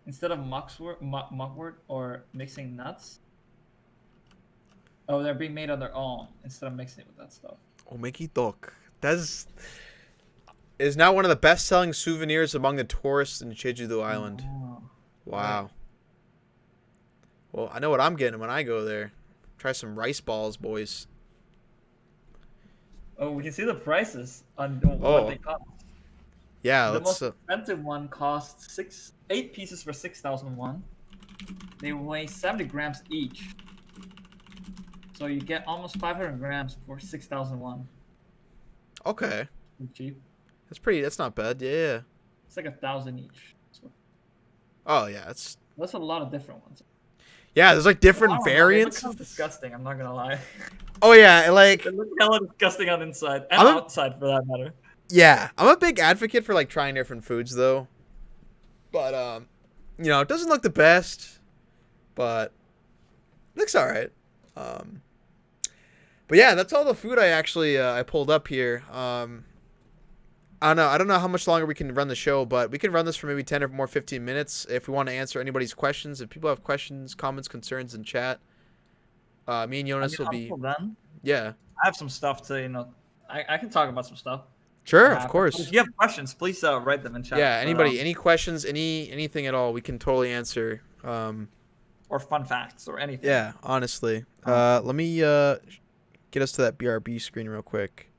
Instead of mugwort or mixing nuts, they're being made on their own instead of mixing it with that stuff. Omegi dok. That is now one of the best-selling souvenirs among the tourists in Jeju-do Island. Oh. Wow. Well, I know what I'm getting when I go there. Try some rice balls, boys. Oh, we can see the prices on Oh. what they cost. Yeah, The let's. most expensive one costs 8 pieces for 6,001. They weigh 70 grams each. So you get almost 500 grams for 6,001. Okay, Pretty cheap. that's not bad. Yeah. It's like 1,000 each. So Oh yeah, it's. that's a lot of different ones. Yeah, there's like different I don't know, they variants. look kind of disgusting. I'm not gonna lie. Oh yeah, like They look hella disgusting on the inside and I'm a- outside for that matter. yeah, I'm a big advocate for like trying different foods though. But it doesn't look the best, but looks all right. But yeah, that's all the food I actually I pulled up here. I don't know how much longer we can run the show, but we can run this for maybe 10 or more 15 minutes if we want to answer anybody's questions. If people have questions, comments, concerns in chat, me and Jonas will be Until then, yeah. I have some stuff to I can talk about some stuff. Sure, But of if course. you have questions, please write them in chat. Yeah, But, anybody, any questions, anything at all, we can totally answer. or fun facts or anything. Yeah, honestly. Let me get us to that BRB screen real quick,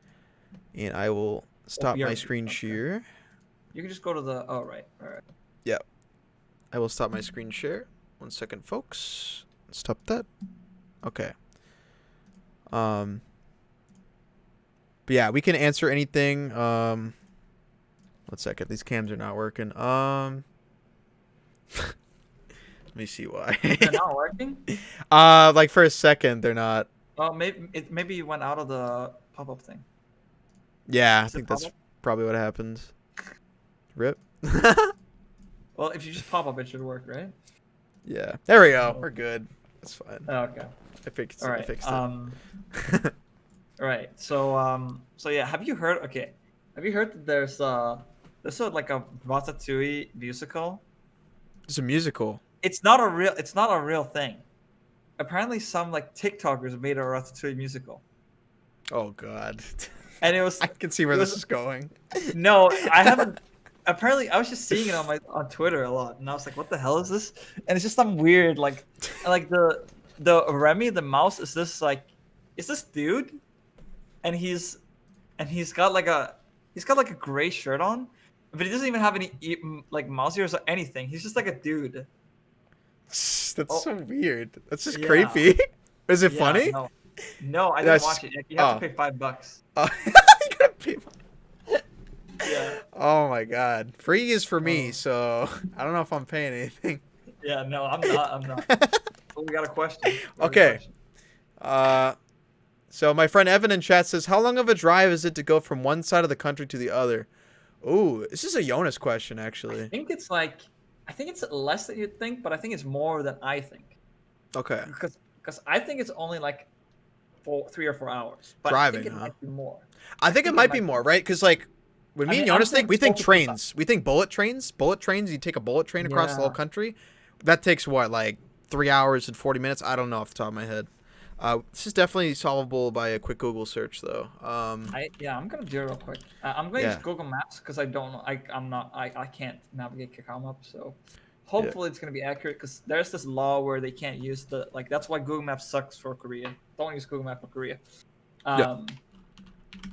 and I will stop my BRB, screen okay. share. You can just go to the. Oh right, all right. Yeah, I will stop my screen share. 1 second, folks. Stop that. Okay. But yeah, we can answer anything. 1 second. These cams are not working. Let me see why. They're not working. Like for a second, they're not. Oh, maybe you went out of the pop-up thing. Yeah, I Is it think that's pop-up? probably what happens. Rip. Well, if you just pop up, it should work, right? Yeah. There we go. We're good. That's fine. Oh, okay. I fixed All it. right. I fixed it. All right. So yeah, have you heard? Okay, have you heard that there's like a Ratatouille musical? It's a musical. It's not a real. It's not a real thing. Apparently, some like TikTokers made a Ratatouille musical, Oh God. and it was. I can see where it this was is going. No, I haven't. Apparently, I was just seeing it on Twitter a lot, and I was like, "What the hell is this?" And it's just some weird like the Remy the mouse is this dude, and he's got like a gray shirt on, but he doesn't even have any like mouse ears or anything. He's just like a dude. That's Oh, so weird. That's just yeah. creepy. Is it Yeah, funny? no, I didn't That's- watch it. You have to oh. pay $5. Oh, you gotta pay Yeah. Oh my God. Free is for me, Oh. so I don't know if I'm paying anything. Yeah, no, I'm not. I'm not. Oh, we got a question. Okay. So my friend Evan in chat says, how long of a drive is it to go from one side of the country to the other? Ooh, this is a Jonas question, actually. I think it's less than you'd think, but I think it's more than I think. Okay. Because I think it's only like 3 or 4 hours. But Driving, I think it huh? might be more. I think it might be more, right? Because like when I me and mean, I'm Jonas think, we think thinking trains. We think bullet trains. Bullet trains. You take a bullet train across the whole Yeah. country. That takes what, like 3 hours and 40 minutes? I don't know off the top of my head. This is definitely solvable by a quick Google search, though. I'm gonna do it real quick. I'm gonna use Google Maps because I don't know. I can't navigate Kakao Maps, so hopefully it's gonna be accurate. Because there's this law where they can't use that's why Google Maps sucks for Korea. Don't use Google Maps for Korea. But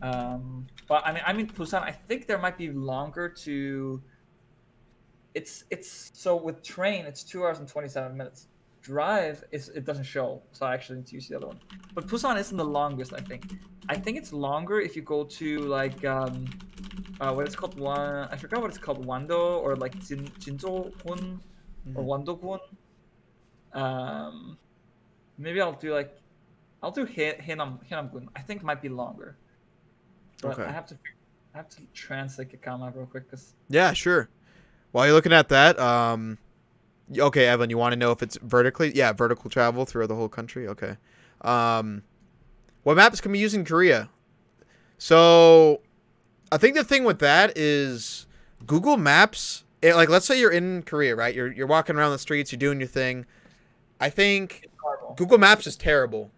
I mean Busan. I think there might be longer to. It's so with train it's 2 hours and 27 minutes. Drive it doesn't show, so I actually need to use the other one. But Busan isn't the longest. I think it's longer if you go to like what it's called, I forgot what it's called, Wando or like Jinzhou-gun or Wando-gun. Maybe I'll do Haenam-gun. I think might be longer. But Okay. I have to translate Kakao Map real quick because Yeah, sure. While you're looking at that, okay, Evan, you want to know if it's vertically? Yeah, vertical travel throughout the whole country. Okay. What maps can be used in Korea? So, I think the thing with that is Google Maps. Like, let's say you're in Korea, right? You're walking around the streets, you're doing your thing. I think Google Maps is terrible.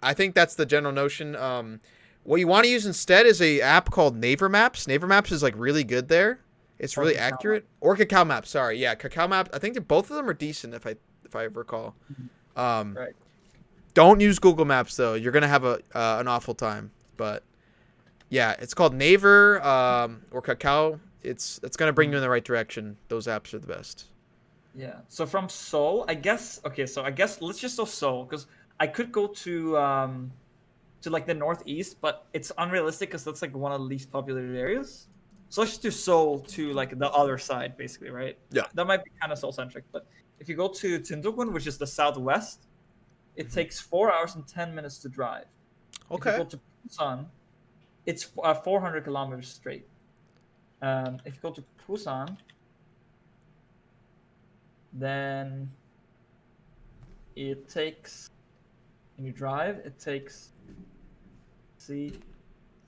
I think that's the general notion. What you want to use instead is a app called Naver Maps. Naver Maps is like really good there. It's really Kakao accurate. Or Kakao Maps, sorry. Yeah, Kakao Maps. I think that both of them are decent if I recall. Right. Don't use Google Maps though. You're gonna have an awful time. But yeah, it's called Naver or Kakao. It's gonna bring you in the right direction. Those apps are the best. Yeah. So from Seoul, I guess. Okay. So I guess let's just go Seoul because I could go to like the northeast, but it's unrealistic because that's like one of the least populated areas. So let's just do Seoul to like the other side, basically, right? Yeah. That might be kind of Seoul centric, but if you go to Jindogun, which is the southwest, it takes 4 hours and 10 minutes to drive. Okay. If you go to Busan, it's 400 kilometers straight. If you go to Busan, then it takes, when you drive, it takes,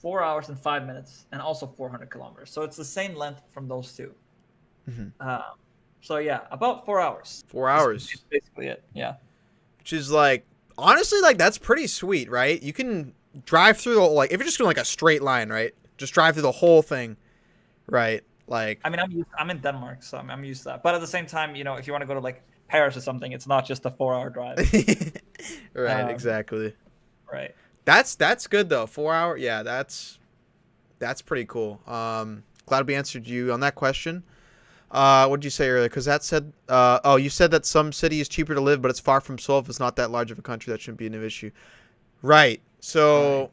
4 hours and 5 minutes, and also 400 kilometers. So it's the same length from those two. So yeah, about 4 hours. 4 hours. Is basically it. Yeah. Which is like, honestly, like that's pretty sweet, right? You can drive through the, like, if you're just doing like a straight line, right? Just drive through the whole thing, right? Like, I mean, I'm in Denmark, so I'm used to that. But at the same time, if you want to go to like Paris or something. It's not just a 4-hour drive. Right, exactly. Right. That's good though. 4 hour, yeah, that's pretty cool. Glad we answered you on that question. What did you say earlier? Because that said, you said that some city is cheaper to live, but it's far from Seoul. If it's not that large of a country, that shouldn't be an issue. Right. So,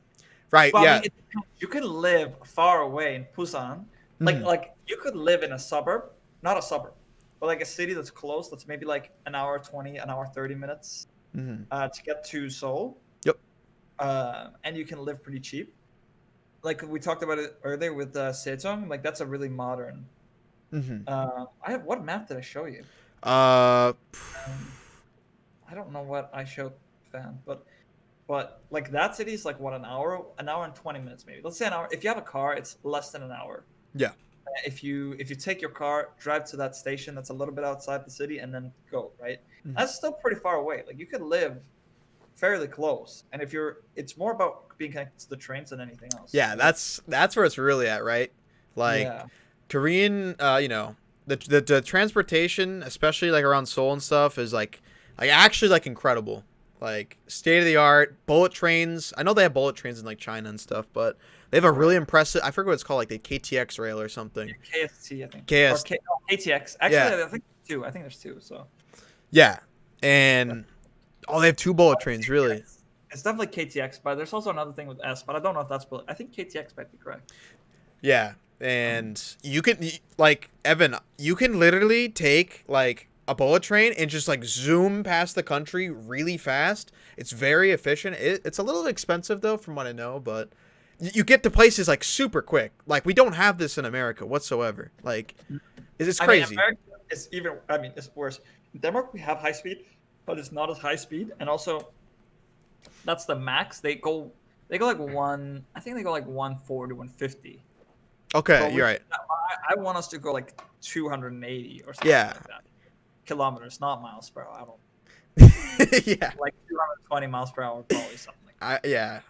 right. Well, Yeah. I mean, you can live far away in Busan. Like you could live in a suburb, not a suburb, but like a city that's close. That's maybe like an hour 20, an hour 30 minutes to get to Seoul. Yep. And you can live pretty cheap. Like we talked about it earlier with Sejong. Like that's a really modern. What map did I show you? Uh, I don't know what I showed fan, but like that city is like what, an hour and 20 minutes maybe. Let's say an hour. If you have a car, it's less than an hour. yeah. If you take your car, drive to that station that's a little bit outside the city, and then go, right? That's still pretty far away. Like you could live fairly close, and it's more about being connected to the trains than anything else. Yeah, that's where it's really at, right? Like Korean, the transportation, especially like around Seoul and stuff, is like actually like incredible. Like state of the art bullet trains. I know they have bullet trains in like China and stuff, but they have a really impressive. I forget what it's called, like the KTX rail or something. KST, I think. KTX. Actually, yeah. I think two. I think there's two. So. Yeah, and they have two bullet trains, really. It's definitely KTX, but there's also another thing with S, but I don't know if that's bullet. I think KTX might be correct. Yeah, and you can like Evan, you can literally take like a bullet train and just like zoom past the country really fast. It's very efficient. It's a little expensive though, from what I know, but you get to places like super quick. Like we don't have this in America whatsoever. Like it's crazy. America is even. I mean, it's worse. In Denmark, we have high speed, but it's not as high speed, and also that's the max. They go like one. I think they go like 140, 150. Okay, you're right. I want us to go like 280 or something like that. Kilometers, not miles per hour. I don't. Yeah. Like 220 miles per hour, probably something like that. Yeah.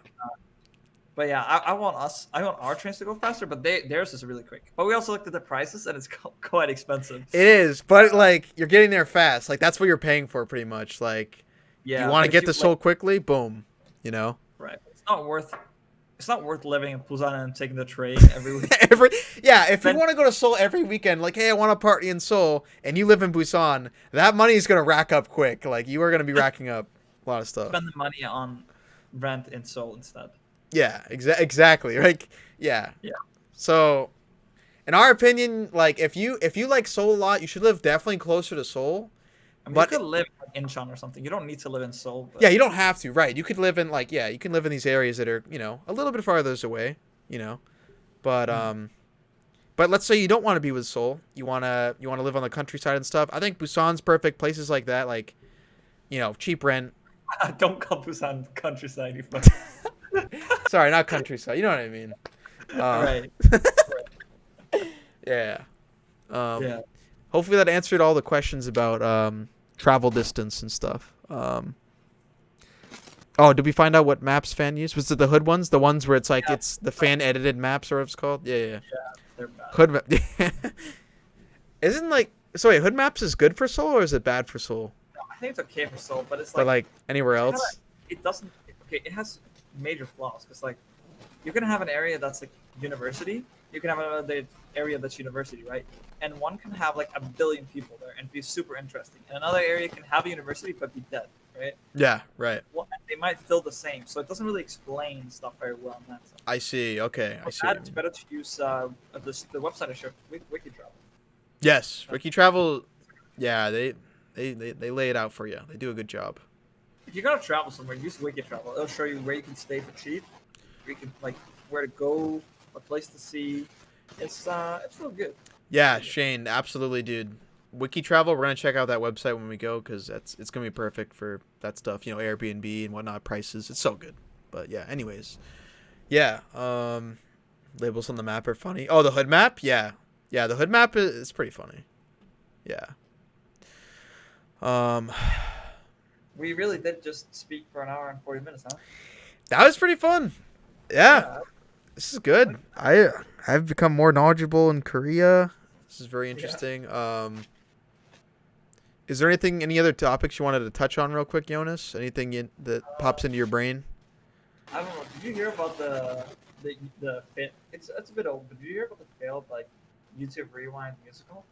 But yeah, I want our trains to go faster, but theirs is really quick. But we also looked at the prices, and it's quite expensive. It is, but like you're getting there fast. Like that's what you're paying for, pretty much. Like, you want to get to Seoul quickly, boom. You know. Right. It's not worth living in Busan and taking the train every week. If you want to go to Seoul every weekend, like, hey, I want to party in Seoul, and you live in Busan, that money is gonna rack up quick. Like you are gonna be racking up a lot of stuff. Spend the money on rent in Seoul instead. Yeah, exactly. Like, yeah. So, in our opinion, like if you like Seoul a lot, you should live definitely closer to Seoul. I mean, you could live in Incheon or something. You don't need to live in Seoul. But... Yeah, you don't have to. Right. You could live in you can live in these areas that are, a little bit farther away, But but let's say you don't want to be with Seoul. You want to live on the countryside and stuff. I think Busan's perfect. Places like that, like, cheap rent. Don't call Busan countryside, you fuck. Sorry, not countryside. You know what I mean. Right. Yeah. Hopefully that answered all the questions about travel distance and stuff. Did we find out what maps fan used? Was it the hood ones? The ones where it's like it's the fan edited maps, or what it's called? Yeah. Yeah, they're bad. Hood map. Isn't wait, hood maps is good for Seoul or is it bad for Seoul? No, I think it's okay for Seoul, but it's like anywhere else. It doesn't. Okay, it has major flaws because like you can have an area that's like university. You can have another area that's university, right? And one can have like 1 billion people there and be super interesting. And another area can have a university but be dead, right? Yeah, right. Well, they might feel the same, so it doesn't really explain stuff very well in that sense. I see. Okay, I see. It's better to use the website I showed, WikiTravel. Yes, WikiTravel. Yeah, they lay it out for you. They do a good job. If you're gonna travel somewhere, use WikiTravel. It'll show you where you can stay for cheap, where you can where to go, what place to see. It's real good. Yeah, Shane, absolutely, dude. WikiTravel, we're gonna check out that website when we go because it's gonna be perfect for that stuff. Airbnb and whatnot, prices. It's so good. But yeah, anyways, yeah. Labels on the map are funny. Oh, the hood map, yeah. The hood map is pretty funny. Yeah. We really did just speak for an hour and 40 minutes, huh? That was pretty fun. Yeah. This is good. I've become more knowledgeable in Korea. This is very interesting. Is there any other topics you wanted to touch on real quick, Jonas? Anything that pops into your brain? I don't know. Did you hear about it's a bit old, but did you hear about the failed like YouTube Rewind musical?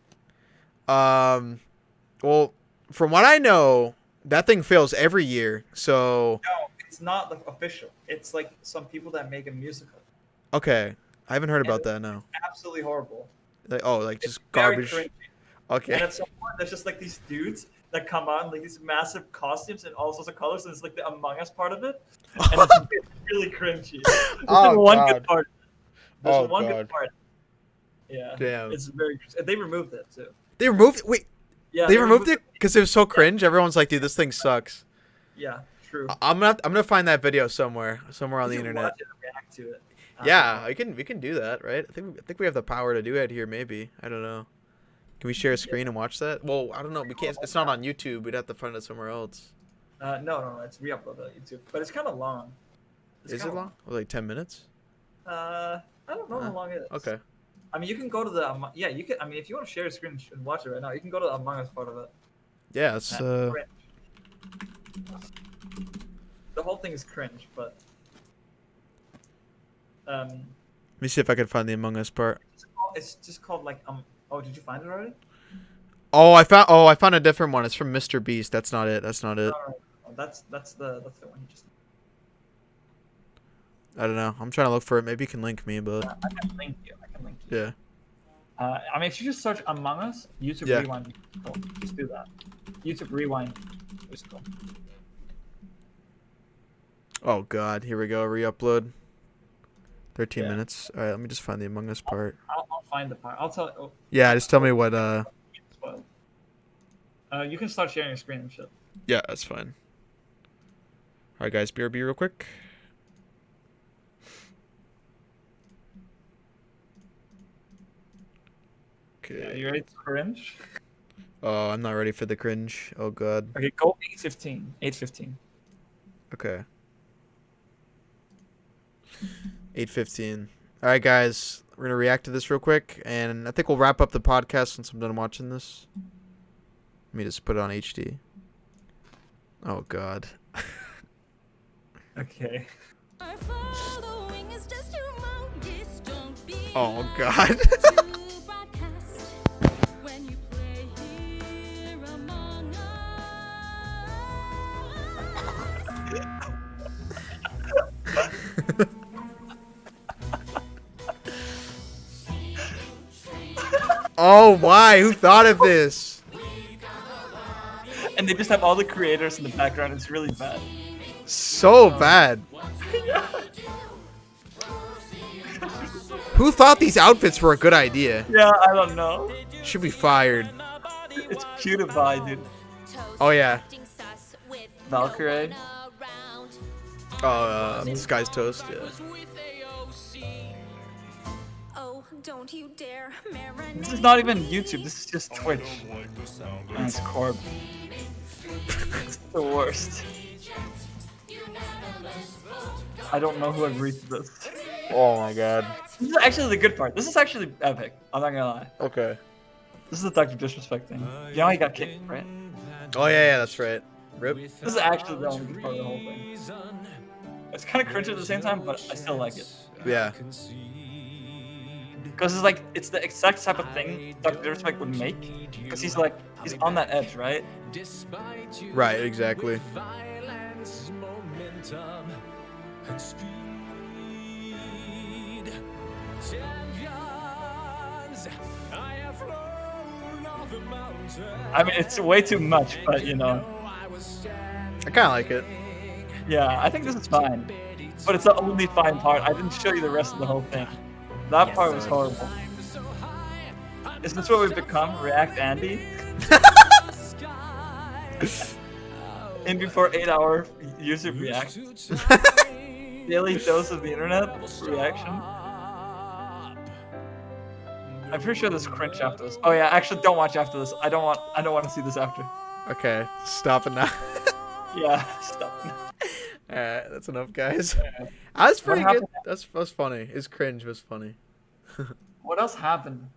Well, from what I know, that thing fails every year. So No, it's not the official. It's like some people that make a musical. okay, I haven't heard And about that. No. it's absolutely horrible. Like It's just very garbage. cringy. Okay. And at some point, there's just like these dudes that come on like these massive costumes in all sorts of colors, and it's like the Among Us part of it, and it's really cringy. Oh, one God. good part. There's Oh, one God. good part. Yeah. Damn. It's very. They removed it too. They removed it. Wait, Yeah. they removed it because it was so cringe. Everyone's like, dude, this thing sucks. Yeah. True. I'm gonna find that video somewhere on the You should internet. watch it and react to it. Yeah, we can do that, right? I think we have the power to do it here. Maybe, I don't know. Can we share a screen and watch that? Well, I don't know. We can't. It's not on YouTube. We'd have to find it somewhere else. No. It's re-uploaded on YouTube, but it's kind of long. Is it long? Like 10 minutes? I don't know how long it is. Okay. I mean, you can go to the you can. I mean, if you want to share a screen and watch it right now, you can go to the Among Us part of it. Yeah, it's Cringe. The whole thing is cringe, but Let me see if I can find the Among Us part. it's just called like Oh, did you find it already? Oh, I found a different one. It's from Mr. Beast. That's not it. No, that's the one you just. I don't know. I'm trying to look for it. Maybe you can link me, but I can link you. yeah. I mean, if you just search Among Us, YouTube Yeah. Rewind, cool. Just do that. YouTube Rewind is cool. Oh God, here we go. Re-upload. 13 Yeah. minutes. All right, let me just find the Among Us part. I'll find the part. I'll tell. Oh, Yeah, just tell me what. spoiled. You can start sharing your screen and shit. Yeah, that's fine. All right, guys, BRB real quick. Yeah, Okay. you ready to cringe? Oh, I'm not ready for the cringe. Oh God. Okay, go 8:15. 8:15. Okay. 8:15. All right, guys, we're gonna react to this real quick, and I think we'll wrap up the podcast once I'm done watching this. Let me just put it on HD. Oh God. Okay. Oh God. Oh, why? Who thought of this? And they just have all the creators in the background. It's really bad. So bad. Who thought these outfits were a good idea? Yeah, I don't know. Should be fired. It's PewDiePie, dude. Oh yeah. Valkyrie. Oh, this guy's toast. Yeah. Don't you dare This is not even YouTube. This is just Twitch. And it's Corb. It's the worst. I don't know who agreed to this. Oh my God. This is actually the good part. This is actually epic. I'm not gonna lie. Okay. This is the Dr. Disrespect thing. You know how he got kicked, right? Oh yeah, that's right. Rip. This is actually the only good part of the whole thing. It's kind of cringe at the same time, but I still like it. Yeah. Because it's the exact type of thing Dr. Disrespect would make. Because he's on that edge, right? Right. Exactly. I mean, it's way too much, but you know. I kind of like it. Yeah, I think this is fine. But it's the only fine part. I didn't show you the rest of the whole thing. That part was horrible. Is this what we've become? React Andy? In before 8-hour YouTube react. Daily dose of the internet reaction. I'm pretty sure there's cringe after this. Oh yeah, actually don't watch after this. I don't want to see this after. Okay. Stop it now. Yeah, stop. Alright, that's enough, guys. That's pretty What good. happened? That's funny. His cringe was funny. What else happened?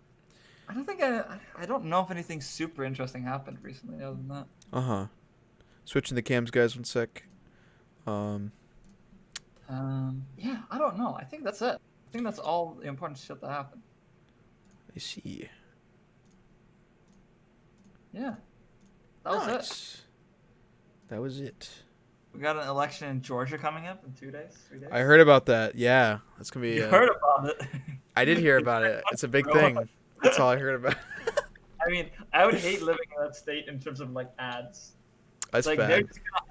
I don't think I don't know if anything super interesting happened recently other than that. Uh-huh. Switching the cams, guys, one sec. Yeah, I don't know. I think that's it. I think that's all the important shit that happened. I see. Yeah, that was it. Nice. That was it. We got an election in Georgia coming up in 3 days. I heard about that. Yeah, that's gonna be. You heard about it? I did hear about it. It's a big Bro. thing. That's all I heard about. I mean, I would hate living in that state in terms of like ads. That's Like bad.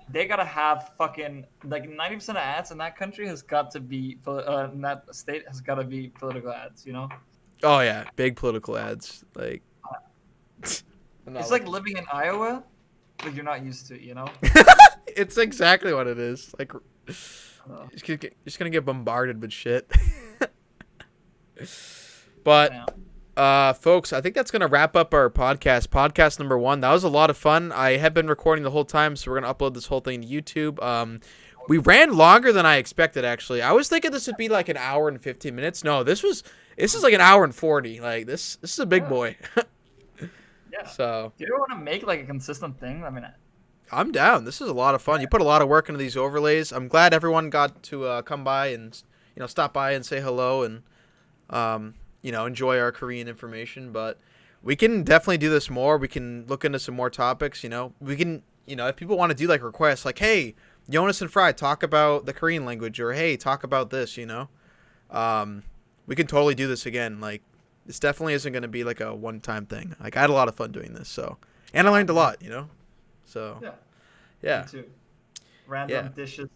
they gotta have fucking like 90% of ads in that country has got to be in that state has got to be political ads. You know, Oh yeah, big political ads. Like. it's like living in Iowa, but you're not used to it. You know. It's exactly what it is. Like, Oh. you're just gonna get bombarded with shit. But, folks, I think that's gonna wrap up our podcast. Podcast number 1. That was a lot of fun. I have been recording the whole time, so we're gonna upload this whole thing to YouTube. We ran longer than I expected. Actually, I was thinking this would be like an hour and 15 minutes. No, this is like an hour and 40. Like this is a big boy. Yeah. So. Do you ever want to make like a consistent thing? I mean, I'm down. This is a lot of fun. You put a lot of work into these overlays. I'm glad everyone got to come by and stop by and say hello and enjoy our Korean information. But we can definitely do this more. We can look into some more topics. We can if people want to do like requests, like hey, Jonas and Fry talk about the Korean language, or hey, talk about this. We can totally do this again. Like this definitely isn't going to be like a one-time thing. Like I had a lot of fun doing this. And I learned a lot. So, yeah. Me too. Random dishes,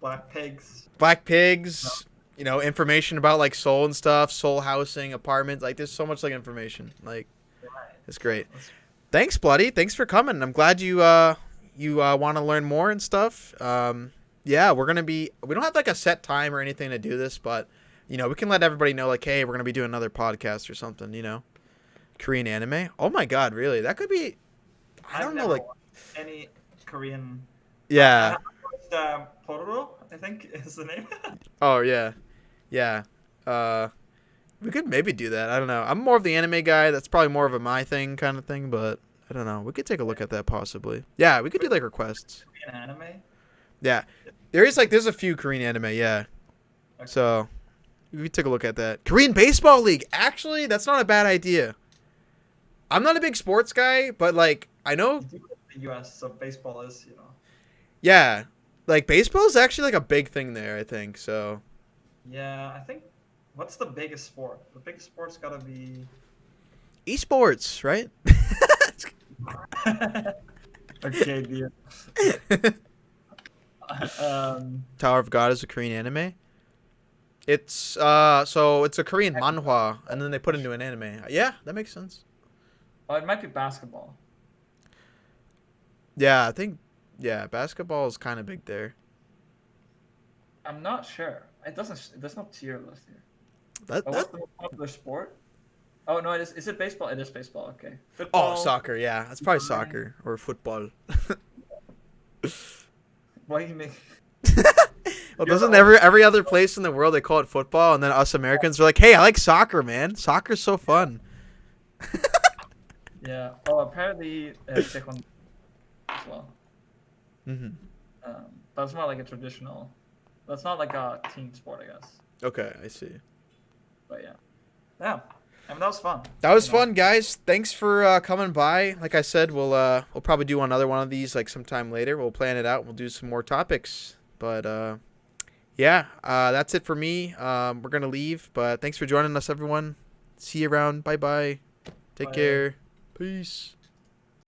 black pigs. Black pigs, information about like Seoul and stuff, Seoul housing, apartments. Like, there's so much like information. Like, it's great. Thanks, Bloody. Thanks for coming. I'm glad you want to learn more and stuff. Yeah, we don't have like a set time or anything to do this, but we can let everybody know like, hey, we're gonna be doing another podcast or something. Korean anime. Oh my God, really? That could be. I don't know, like. Any Korean. Yeah. Pororo, I think is the name. Oh yeah. We could maybe do that. I don't know. I'm more of the anime guy. That's probably more of a my thing kind of thing, but I don't know. We could take a look at that possibly. Yeah, we could do like requests. Korean anime. Yeah, there's a few Korean anime. Yeah. Okay. So we could take a look at that. Korean Baseball League. Actually, that's not a bad idea. I'm not a big sports guy, but like I know. The U.S. so baseball is Yeah, like baseball is actually like a big thing there. I think so. Yeah, I think. What's the biggest sport? The biggest sport's gotta be. Esports, right? Okay, dear. Tower of God is a Korean anime. It's so it's a Korean manhwa, and then they put it into an anime. Yeah, that makes sense. Oh, it might be basketball. Yeah, I think basketball is kind of big there. I'm not sure. There's no tier list here. That What's the most popular sport? Oh no, it is. Is it baseball? It is baseball. Okay. Football. Soccer. Yeah, that's probably soccer or football. Why do you make? Well, doesn't every other place in the world they call it football, and then us Americans are like, hey, I like soccer, man. Soccer's so fun. Yeah. Oh, apparently taekwondo as well. Mm-hmm. But it's more like a traditional. That's not like a team sport, I guess. Okay, I see. But yeah. I mean, that was fun. That was fun, guys. Thanks for coming by. Like I said, we'll probably do another one of these like sometime later. We'll plan it out. We'll do some more topics. But that's it for me. We're gonna leave. But thanks for joining us, everyone. See you around. Bye bye. Take care. Peace.